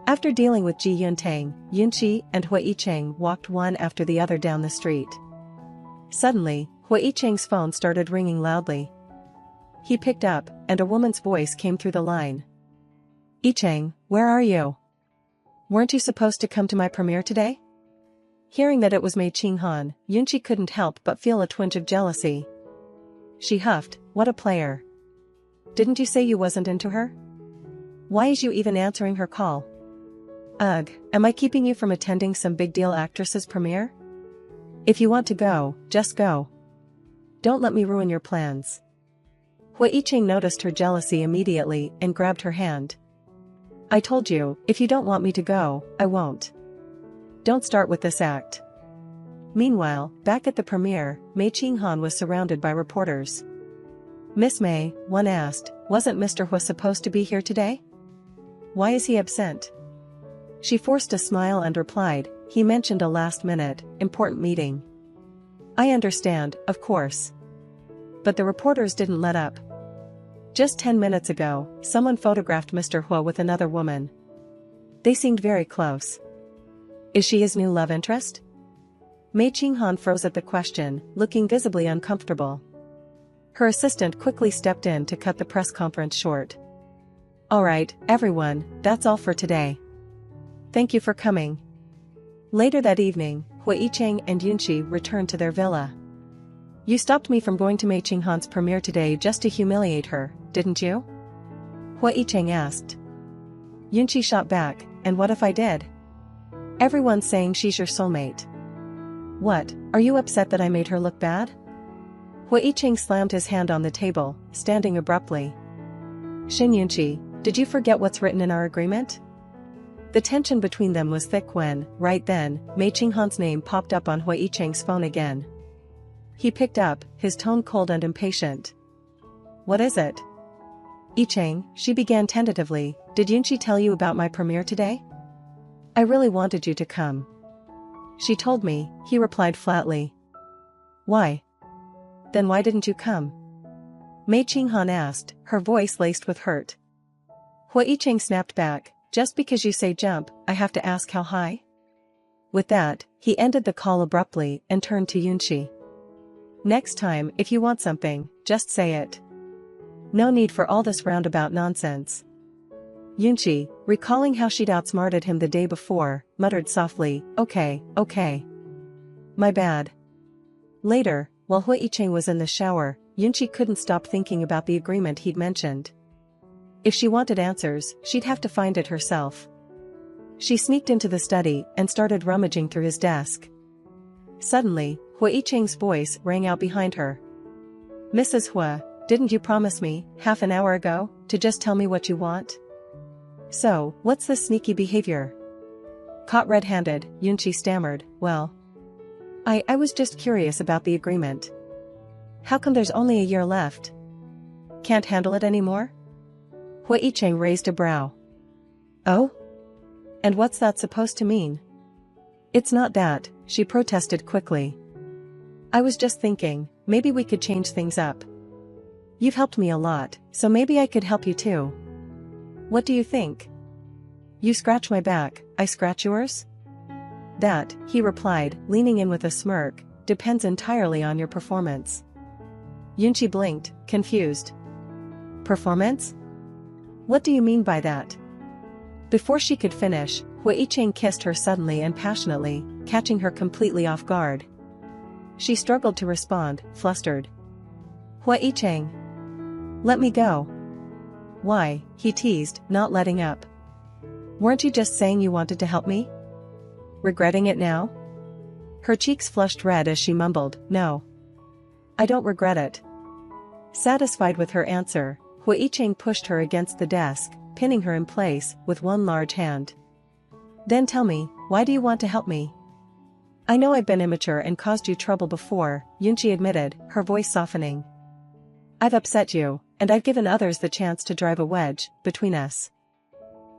After dealing with Ji Yuntang, Yunchi and Hui Yicheng walked one after the other down the street. Suddenly, Hui Yicheng's phone started ringing loudly. He picked up, and a woman's voice came through the line. Yicheng, where are you? Weren't you supposed to come to my premiere today? Hearing that it was Mei Qinghan, Yunchi couldn't help but feel a twinge of jealousy. She huffed, what a player. Didn't you say you wasn't into her? Why is you even answering her call? Ugh, am I keeping you from attending some big deal actress's premiere? If you want to go, just go. Don't let me ruin your plans. Hui Yicheng noticed her jealousy immediately and grabbed her hand. I told you, if you don't want me to go, I won't. Don't start with this act. Meanwhile, back at the premiere, Mei Qinghan was surrounded by reporters. Miss Mei, one asked, wasn't Mr. Hua supposed to be here today? Why is he absent? She forced a smile and replied, he mentioned a last-minute, important meeting. I understand, of course. But the reporters didn't let up. Just 10 minutes ago, someone photographed Mr. Hua with another woman. They seemed very close. Is she his new love interest? Mei Qinghan froze at the question, looking visibly uncomfortable. Her assistant quickly stepped in to cut the press conference short. Alright, everyone, that's all for today. Thank you for coming. Later that evening, Hui Yicheng and Yunchi returned to their villa. You stopped me from going to Mei Qinghan's premiere today just to humiliate her, didn't you? Hui Yicheng asked. Yunchi shot back, and what if I did? Everyone's saying she's your soulmate. What, are you upset that I made her look bad? Hui Yicheng slammed his hand on the table, standing abruptly. Shin Yunchi, did you forget what's written in our agreement? The tension between them was thick when, right then, Mei Qinghan's name popped up on Hui Yicheng's phone again. He picked up, his tone cold and impatient. "What is it?" "Yicheng," she began tentatively, "did Yunqi tell you about my premiere today?" "I really wanted you to come." "She told me," he replied flatly. "Why?" "Then why didn't you come?" Mei Qinghan asked, her voice laced with hurt. Hui Yicheng snapped back, "Just because you say jump, I have to ask how high?" With that, he ended the call abruptly and turned to Yunqi. "Next time, if you want something, just say it. No need for all this roundabout nonsense." Yunqi, recalling how she'd outsmarted him the day before, muttered softly, "Okay, okay. My bad." Later, while Hui Yicheng was in the shower, Yunqi couldn't stop thinking about the agreement he'd mentioned. If she wanted answers, she'd have to find it herself. She sneaked into the study and started rummaging through his desk. Suddenly, Hui Yicheng's voice rang out behind her. "Mrs. Hua, didn't you promise me, half an hour ago, to just tell me what you want?" "So, what's this sneaky behavior?" Caught red-handed, Yunqi stammered, "Well, I was just curious about the agreement. How come there's only a year left? Can't handle it anymore?" Hui Yicheng raised a brow. "Oh? And what's that supposed to mean?" "It's not that," she protested quickly. "I was just thinking, maybe we could change things up. You've helped me a lot, so maybe I could help you too. What do you think? You scratch my back, I scratch yours?" "That," he replied, leaning in with a smirk, "depends entirely on your performance." Yunqi blinked, confused. "Performance? What do you mean by that?" Before she could finish, Hui Yicheng kissed her suddenly and passionately, catching her completely off guard. She struggled to respond, flustered. "Hui Yicheng! Let me go." "Why?" he teased, not letting up. "Weren't you just saying you wanted to help me? Regretting it now?" Her cheeks flushed red as she mumbled, "No. I don't regret it." Satisfied with her answer, Hui Yicheng pushed her against the desk, pinning her in place with one large hand. "Then tell me, why do you want to help me?" "I know I've been immature and caused you trouble before," Yunqi admitted, her voice softening. "I've upset you, and I've given others the chance to drive a wedge between us.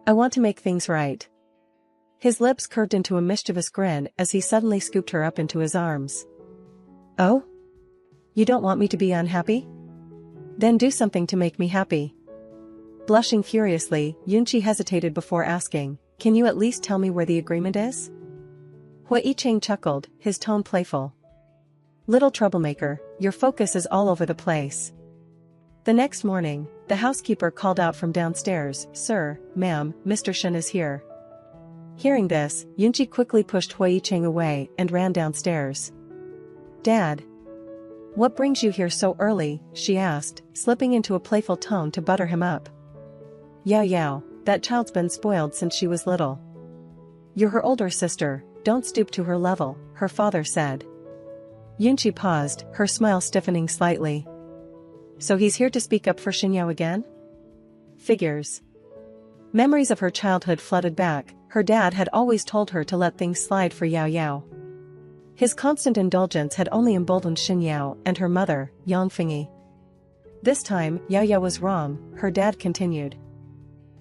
I want to make things right." His lips curved into a mischievous grin as he suddenly scooped her up into his arms. "Oh? You don't want me to be unhappy? Then do something to make me happy." Blushing furiously, Yunqi hesitated before asking, "Can you at least tell me where the agreement is?" Hui Yicheng chuckled, his tone playful. "Little troublemaker, your focus is all over the place." The next morning, the housekeeper called out from downstairs, "Sir, ma'am, Mr. Shen is here." Hearing this, Yunqi quickly pushed Hui Yicheng away and ran downstairs. "Dad? What brings you here so early?" she asked, slipping into a playful tone to butter him up. Yao, that child's been spoiled since she was little." "You're her older sister, don't stoop to her level," her father said. Yunqi paused, her smile stiffening slightly. "So he's here to speak up for Xinyao again?" Figures. Memories of her childhood flooded back. Her dad had always told her to let things slide for Yao. His constant indulgence had only emboldened Xinyao and her mother, Yang Fingyi. This time, Yao was wrong, her dad continued.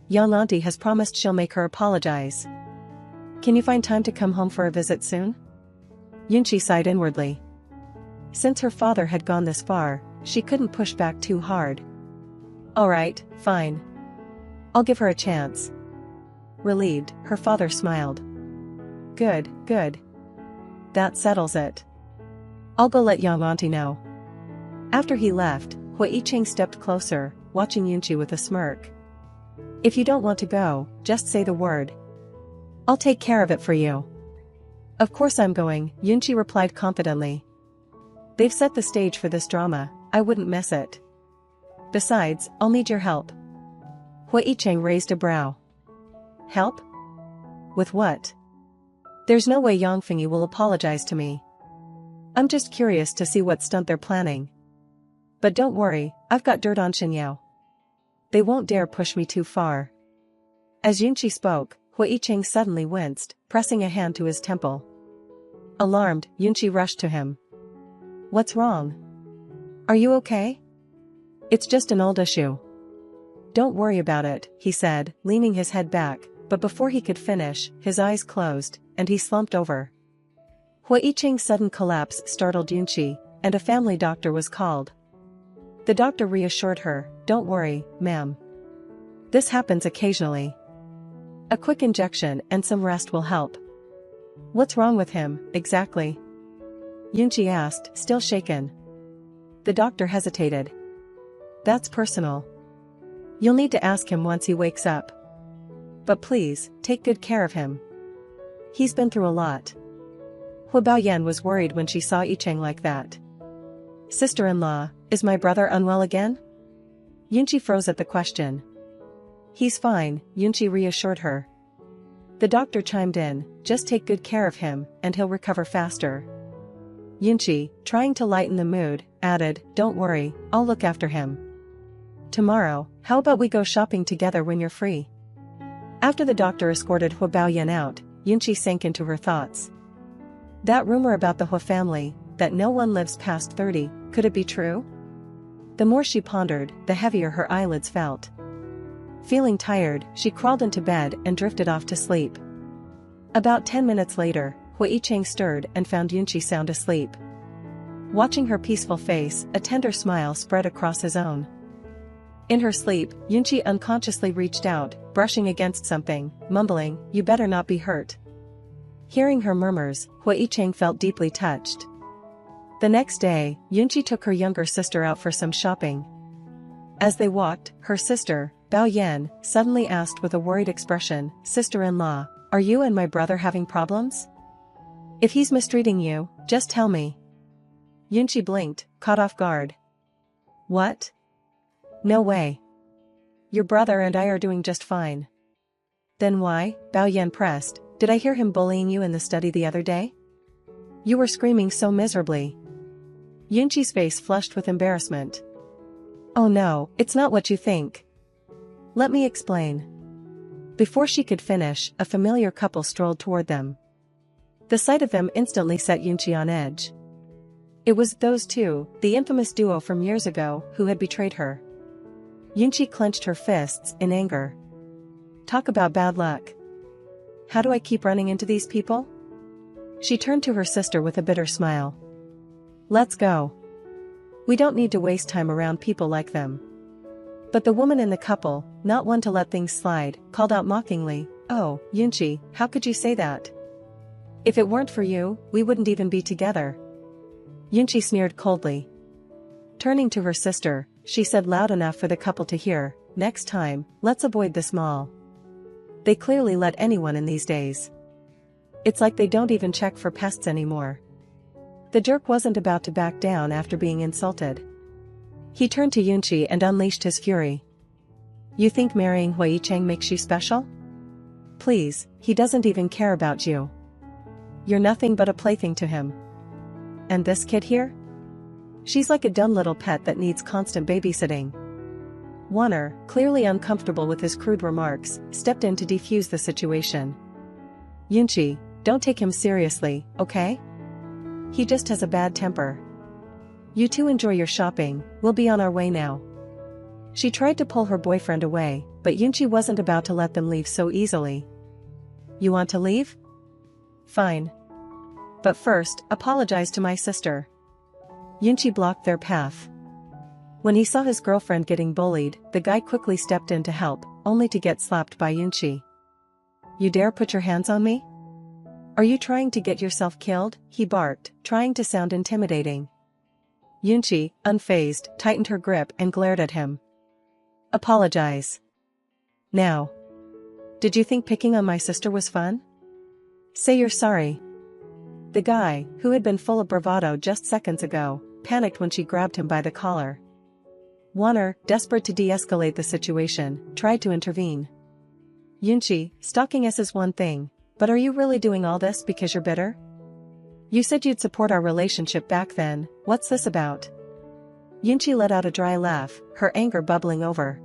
"Yang auntie has promised she'll make her apologize. Can you find time to come home for a visit soon?" Yunqi sighed inwardly. Since her father had gone this far, she couldn't push back too hard. "Alright, fine. I'll give her a chance." Relieved, her father smiled. Good. That settles it. I'll go let Yang auntie know." After he left, Hui Yicheng stepped closer, watching Yunqi with a smirk. "If you don't want to go, just say the word. I'll take care of it for you." "Of course I'm going," Yunqi replied confidently. "They've set the stage for this drama, I wouldn't miss it. Besides, I'll need your help." Hui Yicheng raised a brow. "Help? With what?" "There's no way Yang Fingyi will apologize to me. I'm just curious to see what stunt they're planning. But don't worry, I've got dirt on Xinyao. They won't dare push me too far." As Yunqi spoke, Hui-cheng suddenly winced, pressing a hand to his temple. Alarmed, Yunqi rushed to him. What's wrong? Are you okay? It's just an old issue. Don't worry about it, he said, leaning his head back, but before he could finish, his eyes closed, and he slumped over. Hui-cheng's sudden collapse startled Yunqi, and a family doctor was called. The doctor reassured her, don't worry, ma'am. This happens occasionally. A quick injection and some rest will help. What's wrong with him, exactly? Yunqi asked, still shaken. The doctor hesitated. That's personal. You'll need to ask him once he wakes up. But please, take good care of him. He's been through a lot. Hu Baoyan was worried when she saw Yicheng like that. Sister-in-law, is my brother unwell again? Yunqi froze at the question. He's fine, Yunqi reassured her. The doctor chimed in, just take good care of him, and he'll recover faster. Yunqi, trying to lighten the mood, added, don't worry, I'll look after him. Tomorrow, how about we go shopping together when you're free? After the doctor escorted Hu Baoyan out, Yunqi sank into her thoughts. That rumor about the Hu family, that no one lives past 30, could it be true? The more she pondered, the heavier her eyelids felt. Feeling tired, she crawled into bed and drifted off to sleep. About 10 minutes later, Hui-cheng stirred and found Yunqi sound asleep. Watching her peaceful face, a tender smile spread across his own. In her sleep, Yunqi unconsciously reached out, brushing against something, mumbling, you better not be hurt. Hearing her murmurs, Hui-cheng felt deeply touched. The next day, Yunqi took her younger sister out for some shopping. As they walked, her sister, Baoyan, suddenly asked with a worried expression, Sister-in-law, are you and my brother having problems? If he's mistreating you, just tell me. Yunqi blinked, caught off guard. What? No way. Your brother and I are doing just fine. Then why, Baoyan pressed, did I hear him bullying you in the study the other day? You were screaming so miserably. Yunqi's face flushed with embarrassment. Oh no, it's not what you think. Let me explain. Before she could finish, a familiar couple strolled toward them. The sight of them instantly set Yunqi on edge. It was those two, the infamous duo from years ago, who had betrayed her. Yunqi clenched her fists in anger. Talk about bad luck. How do I keep running into these people? She turned to her sister with a bitter smile. Let's go. We don't need to waste time around people like them. But the woman in the couple, not one to let things slide, called out mockingly, oh, Yunqi, how could you say that? If it weren't for you, we wouldn't even be together. Yunqi sneered coldly. Turning to her sister, she said loud enough for the couple to hear, next time, let's avoid this mall. They clearly let anyone in these days. It's like they don't even check for pests anymore. The jerk wasn't about to back down after being insulted. He turned to Yunqi and unleashed his fury. You think marrying Hui-cheng makes you special? Please, he doesn't even care about you. You're nothing but a plaything to him. And this kid here? She's like a dumb little pet that needs constant babysitting. Warner, clearly uncomfortable with his crude remarks, stepped in to defuse the situation. Yunqi, don't take him seriously, okay? He just has a bad temper. You two enjoy your shopping, we'll be on our way now. She tried to pull her boyfriend away, but Yunqi wasn't about to let them leave so easily. You want to leave? Fine. But first, apologize to my sister. Yunqi blocked their path. When he saw his girlfriend getting bullied, the guy quickly stepped in to help, only to get slapped by Yunqi. You dare put your hands on me? Are you trying to get yourself killed? He barked, trying to sound intimidating. Yunqi, unfazed, tightened her grip and glared at him. Apologize. Now. Did you think picking on my sister was fun? Say you're sorry. The guy, who had been full of bravado just seconds ago, panicked when she grabbed him by the collar. Warner, desperate to de-escalate the situation, tried to intervene. Yunqi, stalking us is one thing, but are you really doing all this because you're bitter? You said you'd support our relationship back then, what's this about? Yunqi let out a dry laugh, her anger bubbling over.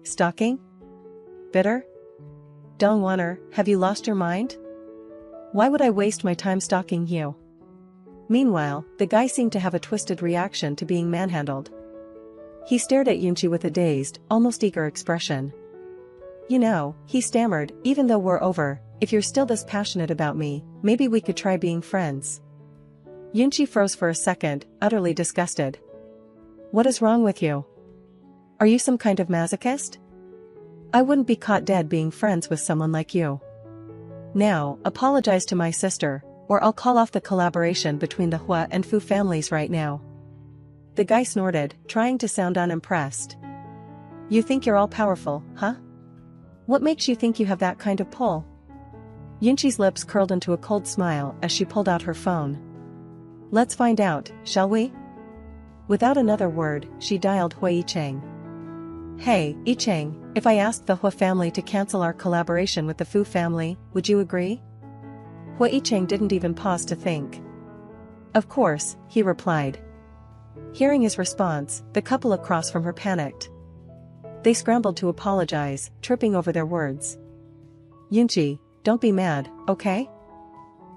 Stalking? Bitter? Dongwonner, have you lost your mind? Why would I waste my time stalking you? Meanwhile, the guy seemed to have a twisted reaction to being manhandled. He stared at Yunchi with a dazed, almost eager expression. You know, he stammered, even though we're over, if you're still this passionate about me, maybe we could try being friends. Yunchi froze for a second, utterly disgusted. What is wrong with you? Are you some kind of masochist? I wouldn't be caught dead being friends with someone like you. Now, apologize to my sister, or I'll call off the collaboration between the Hua and Fu families right now. The guy snorted, trying to sound unimpressed. You think you're all powerful, huh? What makes you think you have that kind of pull? Yunchi's lips curled into a cold smile as she pulled out her phone. Let's find out, shall we? Without another word, she dialed Hua Yicheng. Hey, Yicheng, if I asked the Hua family to cancel our collaboration with the Fu family, would you agree? Hua Yicheng didn't even pause to think. Of course, he replied. Hearing his response, the couple across from her panicked. They scrambled to apologize, tripping over their words. Yunchi, don't be mad, okay?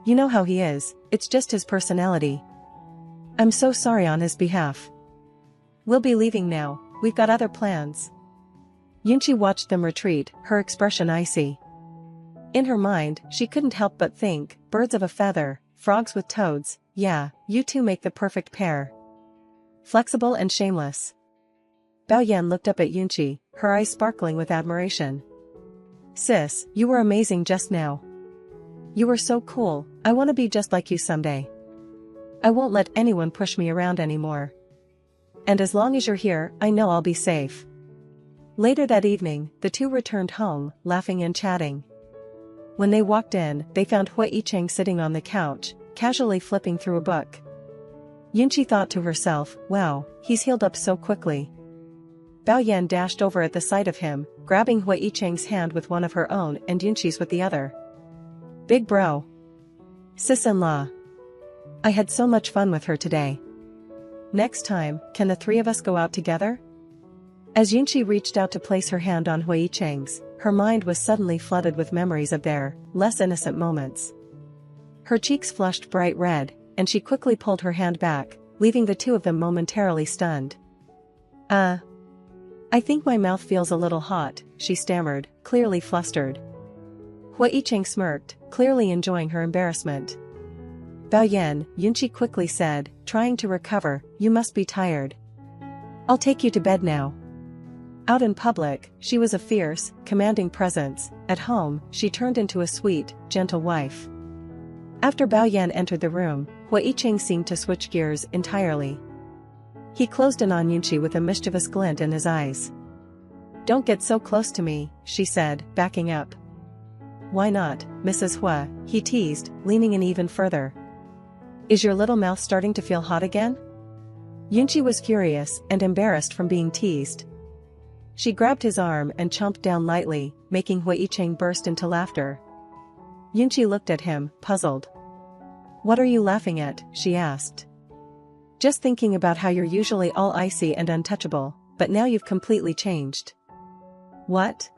You know how he is, it's just his personality. I'm so sorry on his behalf. We'll be leaving now, we've got other plans. Yunchi watched them retreat, her expression icy. In her mind, she couldn't help but think, birds of a feather, frogs with toads, yeah, you two make the perfect pair. Flexible and shameless. Bao Yan looked up at Yunchi, her eyes sparkling with admiration. Sis, you were amazing just now. You were so cool, I want to be just like you someday. I won't let anyone push me around anymore. And as long as you're here, I know I'll be safe. Later that evening, the two returned home, laughing and chatting. When they walked in, they found Hua Yicheng sitting on the couch, casually flipping through a book. Yunchi thought to herself, wow, he's healed up so quickly. Bao Yan dashed over at the sight of him, grabbing Hua Yicheng's hand with one of her own and Yunchi's with the other. Big bro. Sis-in-law. I had so much fun with her today. Next time, can the three of us go out together? As Yunchi reached out to place her hand on Hua Yicheng's, her mind was suddenly flooded with memories of their, less innocent moments. Her cheeks flushed bright red, and she quickly pulled her hand back, leaving the two of them momentarily stunned. I think my mouth feels a little hot, she stammered, clearly flustered. Hua Yicheng smirked, clearly enjoying her embarrassment. Bao Yan, Yunchi quickly said, trying to recover, you must be tired. I'll take you to bed now. Out in public, she was a fierce, commanding presence. At home, she turned into a sweet, gentle wife. After Bao Yan entered the room, Hua Yicheng seemed to switch gears entirely. He closed in on Yunchi with a mischievous glint in his eyes. Don't get so close to me, she said, backing up. Why not, Mrs. Hua, he teased, leaning in even further. Is your little mouth starting to feel hot again? Yunchi was furious and embarrassed from being teased. She grabbed his arm and chomped down lightly, making Hua Yicheng burst into laughter. Yunchi looked at him, puzzled. What are you laughing at, she asked. Just thinking about how you're usually all icy and untouchable, but now you've completely changed. What?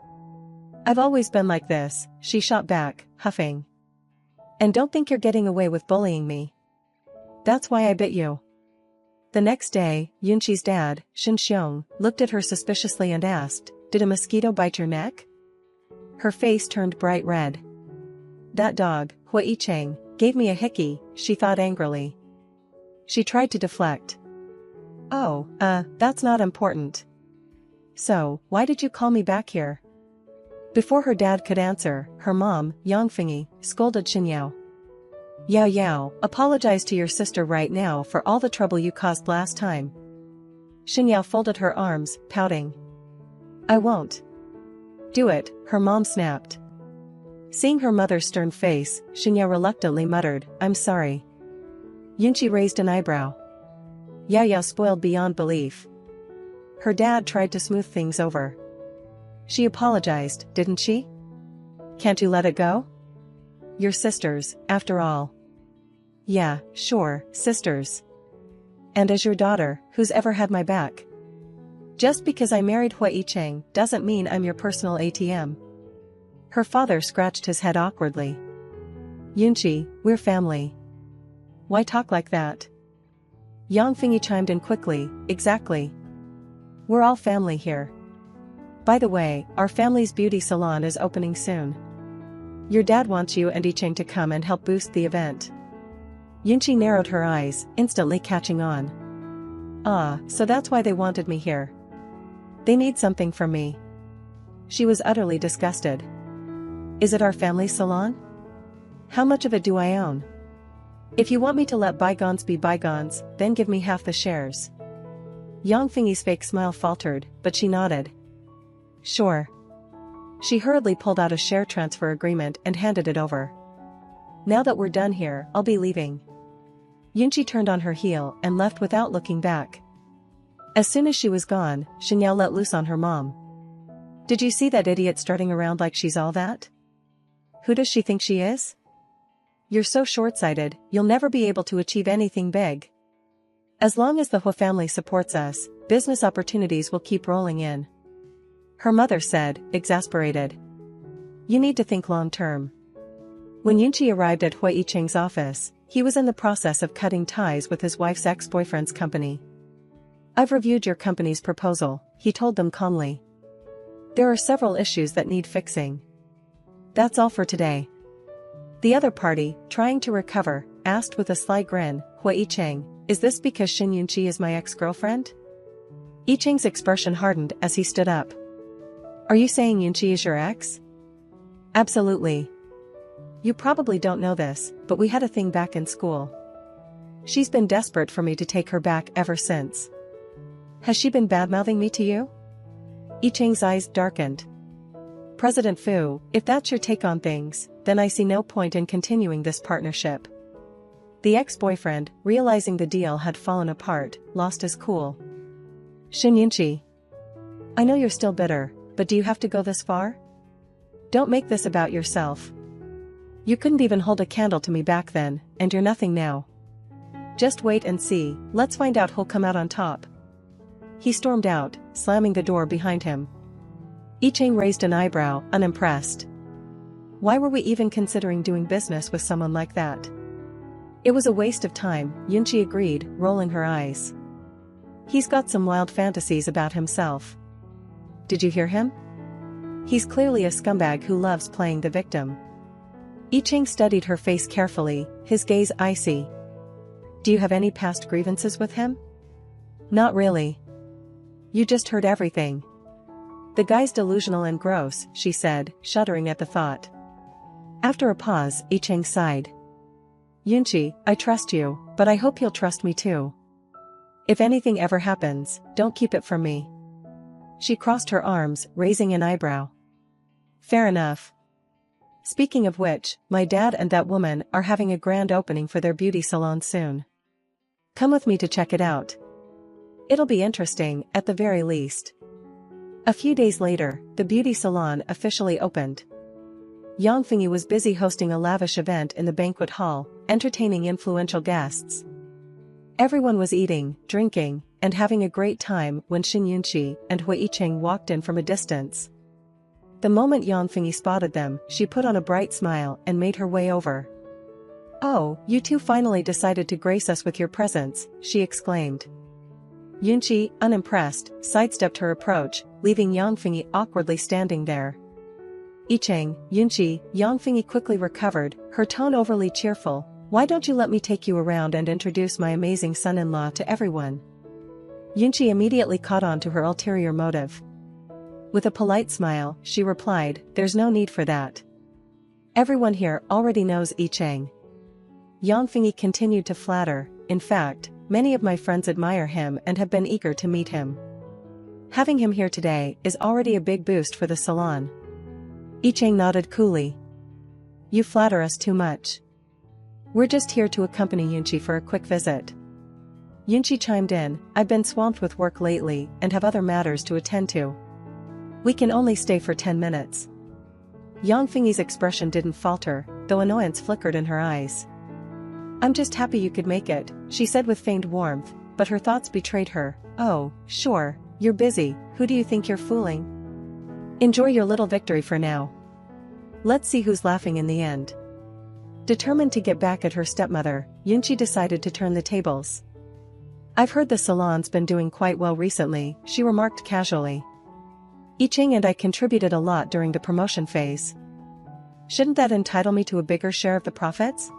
I've always been like this, she shot back, huffing. And don't think you're getting away with bullying me. That's why I bit you. The next day, Yunchi's dad, Shin Xiong, looked at her suspiciously and asked, did a mosquito bite your neck? Her face turned bright red. That dog, Hua Yicheng, gave me a hickey, she thought angrily. She tried to deflect. Oh, that's not important. So, why did you call me back here? Before her dad could answer, her mom, Yang Fingyi, scolded Xin Yao. Yao Yao, apologize to your sister right now for all the trouble you caused last time. Xin Yao folded her arms, pouting. I won't. Do it, her mom snapped. Seeing her mother's stern face, Xin Yao reluctantly muttered, I'm sorry. Yunchi raised an eyebrow. Yao Yao spoiled beyond belief. Her dad tried to smooth things over. She apologized, didn't she? Can't you let it go? You're sisters, after all. Yeah, sure, sisters. And as your daughter, who's ever had my back? Just because I married Hua Yicheng doesn't mean I'm your personal ATM. Her father scratched his head awkwardly. Yunchi, we're family. Why talk like that? Yang Fingyi chimed in quickly, exactly. We're all family here. By the way, our family's beauty salon is opening soon. Your dad wants you and Yicheng to come and help boost the event. Yunchi narrowed her eyes, instantly catching on. Ah, so that's why they wanted me here. They need something from me. She was utterly disgusted. Is it our family salon? How much of it do I own? If you want me to let bygones be bygones, then give me half the shares. Yang Fingyi's fake smile faltered, but she nodded. Sure. She hurriedly pulled out a share transfer agreement and handed it over. Now that we're done here, I'll be leaving. Yunchi turned on her heel and left without looking back. As soon as she was gone, Xinyao let loose on her mom. Did you see that idiot strutting around like she's all that? Who does she think she is? You're so short-sighted, you'll never be able to achieve anything big. As long as the Hua family supports us, business opportunities will keep rolling in. Her mother said, exasperated. You need to think long-term. When Yunchi arrived at Hua Yicheng's office, he was in the process of cutting ties with his wife's ex-boyfriend's company. I've reviewed your company's proposal, he told them calmly. There are several issues that need fixing. That's all for today. The other party, trying to recover, asked with a sly grin, Hua Yicheng, is this because Shin Yunchi is my ex-girlfriend? Yicheng's expression hardened as he stood up. Are you saying Yunchi is your ex? Absolutely. You probably don't know this, but we had a thing back in school. She's been desperate for me to take her back ever since. Has she been badmouthing me to you? Yicheng's eyes darkened. President Fu, if that's your take on things, then I see no point in continuing this partnership. The ex-boyfriend, realizing the deal had fallen apart, lost his cool. Shin Yunchi. I know you're still bitter, but do you have to go this far? Don't make this about yourself. You couldn't even hold a candle to me back then, and you're nothing now. Just wait and see, let's find out who'll come out on top. He stormed out, slamming the door behind him. Yicheng raised an eyebrow, unimpressed. Why were we even considering doing business with someone like that? It was a waste of time, Yunchi agreed, rolling her eyes. He's got some wild fantasies about himself. Did you hear him? He's clearly a scumbag who loves playing the victim. Yicheng studied her face carefully, his gaze icy. Do you have any past grievances with him? Not really. You just heard everything. The guy's delusional and gross, she said, shuddering at the thought. After a pause, Yicheng sighed. Yunchi, I trust you, but I hope you'll trust me too. If anything ever happens, don't keep it from me. She crossed her arms, raising an eyebrow. Fair enough. Speaking of which, my dad and that woman are having a grand opening for their beauty salon soon. Come with me to check it out. It'll be interesting, at the very least. A few days later, the beauty salon officially opened. Yang Fingyi was busy hosting a lavish event in the banquet hall, entertaining influential guests. Everyone was eating, drinking, and having a great time when Shin Yunchi and Hua Yicheng walked in from a distance. The moment Yang Fingyi spotted them, she put on a bright smile and made her way over. Oh, you two finally decided to grace us with your presence, she exclaimed. Yunchi, unimpressed, sidestepped her approach, leaving Yang Fingyi awkwardly standing there. Yicheng, Yunchi, Yang Fingyi quickly recovered, her tone overly cheerful. Why don't you let me take you around and introduce my amazing son-in-law to everyone? Yunchi immediately caught on to her ulterior motive. With a polite smile, she replied, there's no need for that. Everyone here already knows Yicheng. Yang Fingyi continued to flatter, in fact, many of my friends admire him and have been eager to meet him. Having him here today is already a big boost for the salon. Yicheng nodded coolly. You flatter us too much. We're just here to accompany Yunchi for a quick visit. Yunchi chimed in, I've been swamped with work lately and have other matters to attend to. We can only stay for 10 minutes. Yang Fingyi's expression didn't falter, though annoyance flickered in her eyes. I'm just happy you could make it, she said with feigned warmth, but her thoughts betrayed her. Oh, sure, you're busy, who do you think you're fooling? Enjoy your little victory for now. Let's see who's laughing in the end. Determined to get back at her stepmother, Yunchi decided to turn the tables. I've heard the salon's been doing quite well recently, she remarked casually. Iching and I contributed a lot during the promotion phase. Shouldn't that entitle me to a bigger share of the profits?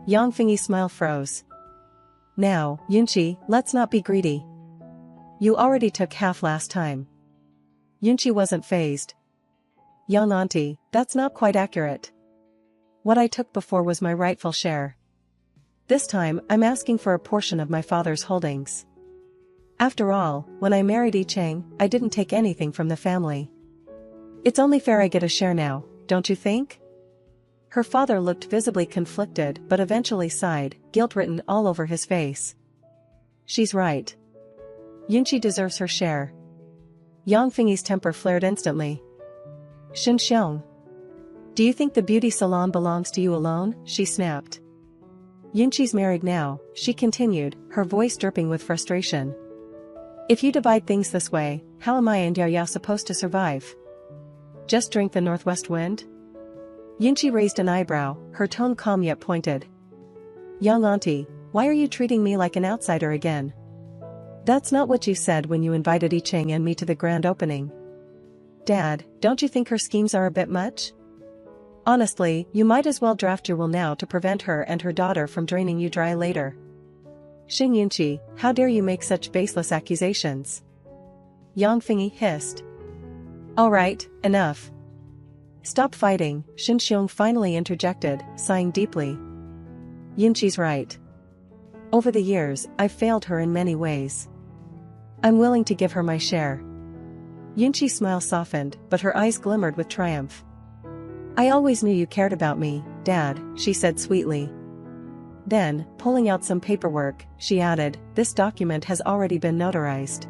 Yang Fengyi's smile froze. Now, Yunchi, let's not be greedy. You already took half last time. Yunchi wasn't fazed. Young auntie, that's not quite accurate. What I took before was my rightful share. This time, I'm asking for a portion of my father's holdings. After all, when I married Icheng, I didn't take anything from the family. It's only fair I get a share now, don't you think? Her father looked visibly conflicted but eventually sighed, guilt written all over his face. She's right. Yunchi deserves her share. Yang Fengyi's temper flared instantly. Shin Xiong. Do you think the beauty salon belongs to you alone? She snapped. Yunchi's married now, she continued, her voice dripping with frustration. If you divide things this way, how am I and Yao supposed to survive? Just drink the northwest wind? Yunchi raised an eyebrow, her tone calm yet pointed. Young auntie, why are you treating me like an outsider again? That's not what you said when you invited Icheng and me to the grand opening. Dad, don't you think her schemes are a bit much? Honestly, you might as well draft your will now to prevent her and her daughter from draining you dry later. Xing Yunchi, how dare you make such baseless accusations? Yang Fengyi hissed. Alright, enough. Stop fighting, Shin Xiong finally interjected, sighing deeply. Yunchi's right. Over the years, I've failed her in many ways. I'm willing to give her my share. Yunchi's smile softened, but her eyes glimmered with triumph. I always knew you cared about me, Dad, she said sweetly. Then, pulling out some paperwork, she added, this document has already been notarized.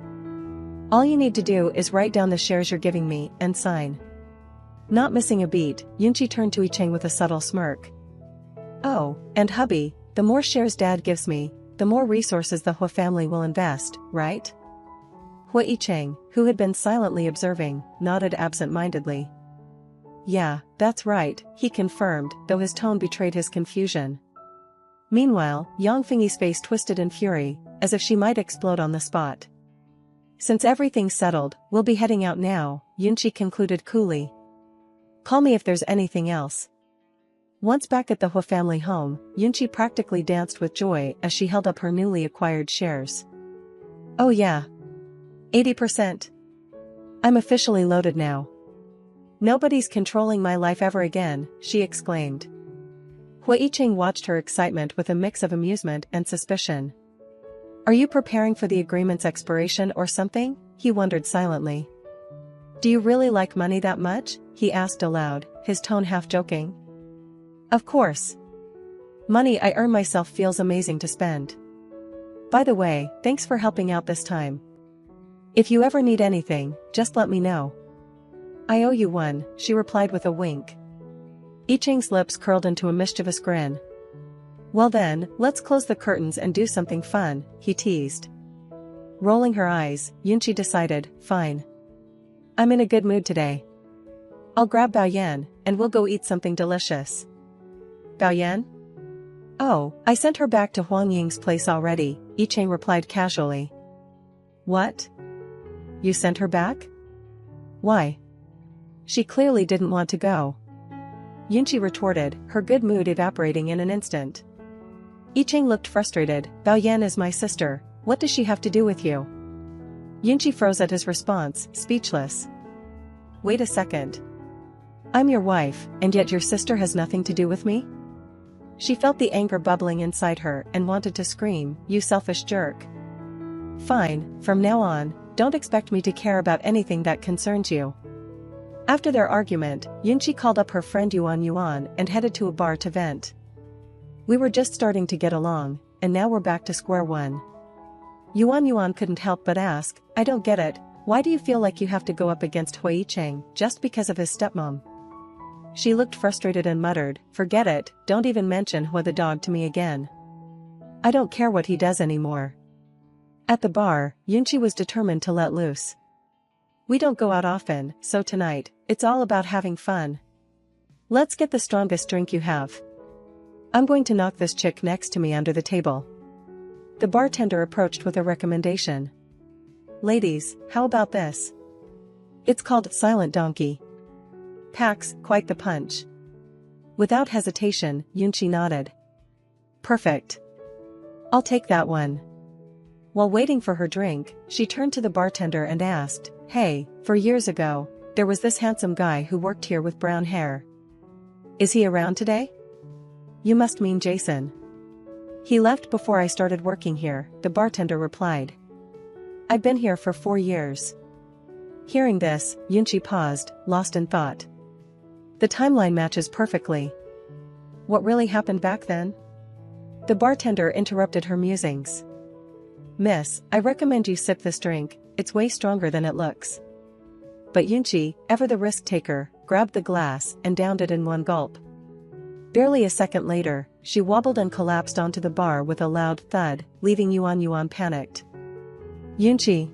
All you need to do is write down the shares you're giving me, and sign. Not missing a beat, Yunchi turned to Icheng with a subtle smirk. Oh, and hubby, the more shares Dad gives me, the more resources the Hua family will invest, right? Hua Icheng, who had been silently observing, nodded absent-mindedly. Yeah, that's right, he confirmed, though his tone betrayed his confusion. Meanwhile, Yang Fengyi's face twisted in fury, as if she might explode on the spot. Since everything's settled, we'll be heading out now, Yunchi concluded coolly. Call me if there's anything else. Once back at the Hua family home, Yunchi practically danced with joy as she held up her newly acquired shares. Oh yeah. 80%. I'm officially loaded now. Nobody's controlling my life ever again, she exclaimed. Hua Icheng watched her excitement with a mix of amusement and suspicion. Are you preparing for the agreement's expiration or something? He wondered silently. Do you really like money that much? He asked aloud, his tone half joking. Of course. Money I earn myself feels amazing to spend. By the way, thanks for helping out this time. If you ever need anything, just let me know. I owe you one, she replied with a wink. Icheng's lips curled into a mischievous grin. Well then, let's close the curtains and do something fun, he teased. Rolling her eyes, Yunchi decided, fine. I'm in a good mood today. I'll grab Baoyan, and we'll go eat something delicious. Baoyan? Oh, I sent her back to Huang Ying's place already, Icheng replied casually. What? You sent her back? Why? She clearly didn't want to go. Yunchi retorted, her good mood evaporating in an instant. Icheng looked frustrated. Baoyan is my sister, what does she have to do with you? Yunchi froze at his response, speechless. Wait a second. I'm your wife, and yet your sister has nothing to do with me? She felt the anger bubbling inside her and wanted to scream, you selfish jerk. Fine, from now on, don't expect me to care about anything that concerns you. After their argument, Yunchi called up her friend Yuan and headed to a bar to vent. We were just starting to get along, and now we're back to square one. Yuan couldn't help but ask, I don't get it, why do you feel like you have to go up against Hua Icheng just because of his stepmom? She looked frustrated and muttered, forget it, don't even mention Hua the dog to me again. I don't care what he does anymore. At the bar, Yunchi was determined to let loose. We don't go out often, so tonight, it's all about having fun. Let's get the strongest drink you have. I'm going to knock this chick next to me under the table. The bartender approached with a recommendation. Ladies, how about this? It's called Silent Donkey. Packs quite the punch. Without hesitation, Yunchi nodded. Perfect. I'll take that one. While waiting for her drink, she turned to the bartender and asked, Hey, for years ago, there was this handsome guy who worked here with brown hair. Is he around today? You must mean Jason. He left before I started working here, the bartender replied. I've been here for 4 years. Hearing this, Yunchi paused, lost in thought. The timeline matches perfectly. What really happened back then? The bartender interrupted her musings. Miss, I recommend you sip this drink, it's way stronger than it looks. But Yunchi, ever the risk taker, grabbed the glass and downed it in one gulp. Barely a second later, she wobbled and collapsed onto the bar with a loud thud, leaving Yuan panicked. Yunchi.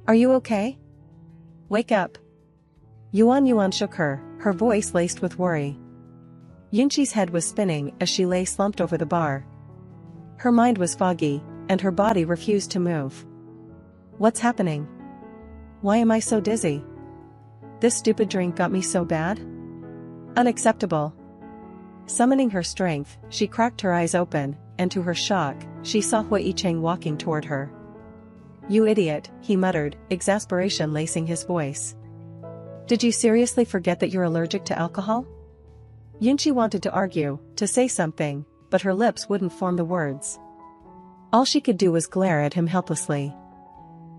Are you okay? Wake up. Yuan shook her voice laced with worry. Yunchi's head was spinning as she lay slumped over the bar. Her mind was foggy, and her body refused to move. What's happening? Why am I so dizzy? This stupid drink got me so bad? Unacceptable. Summoning her strength, she cracked her eyes open, and to her shock, she saw Hui Yicheng walking toward her. You idiot, he muttered, exasperation lacing his voice. Did you seriously forget that you're allergic to alcohol? Yunchi wanted to argue, to say something, but her lips wouldn't form the words. All she could do was glare at him helplessly.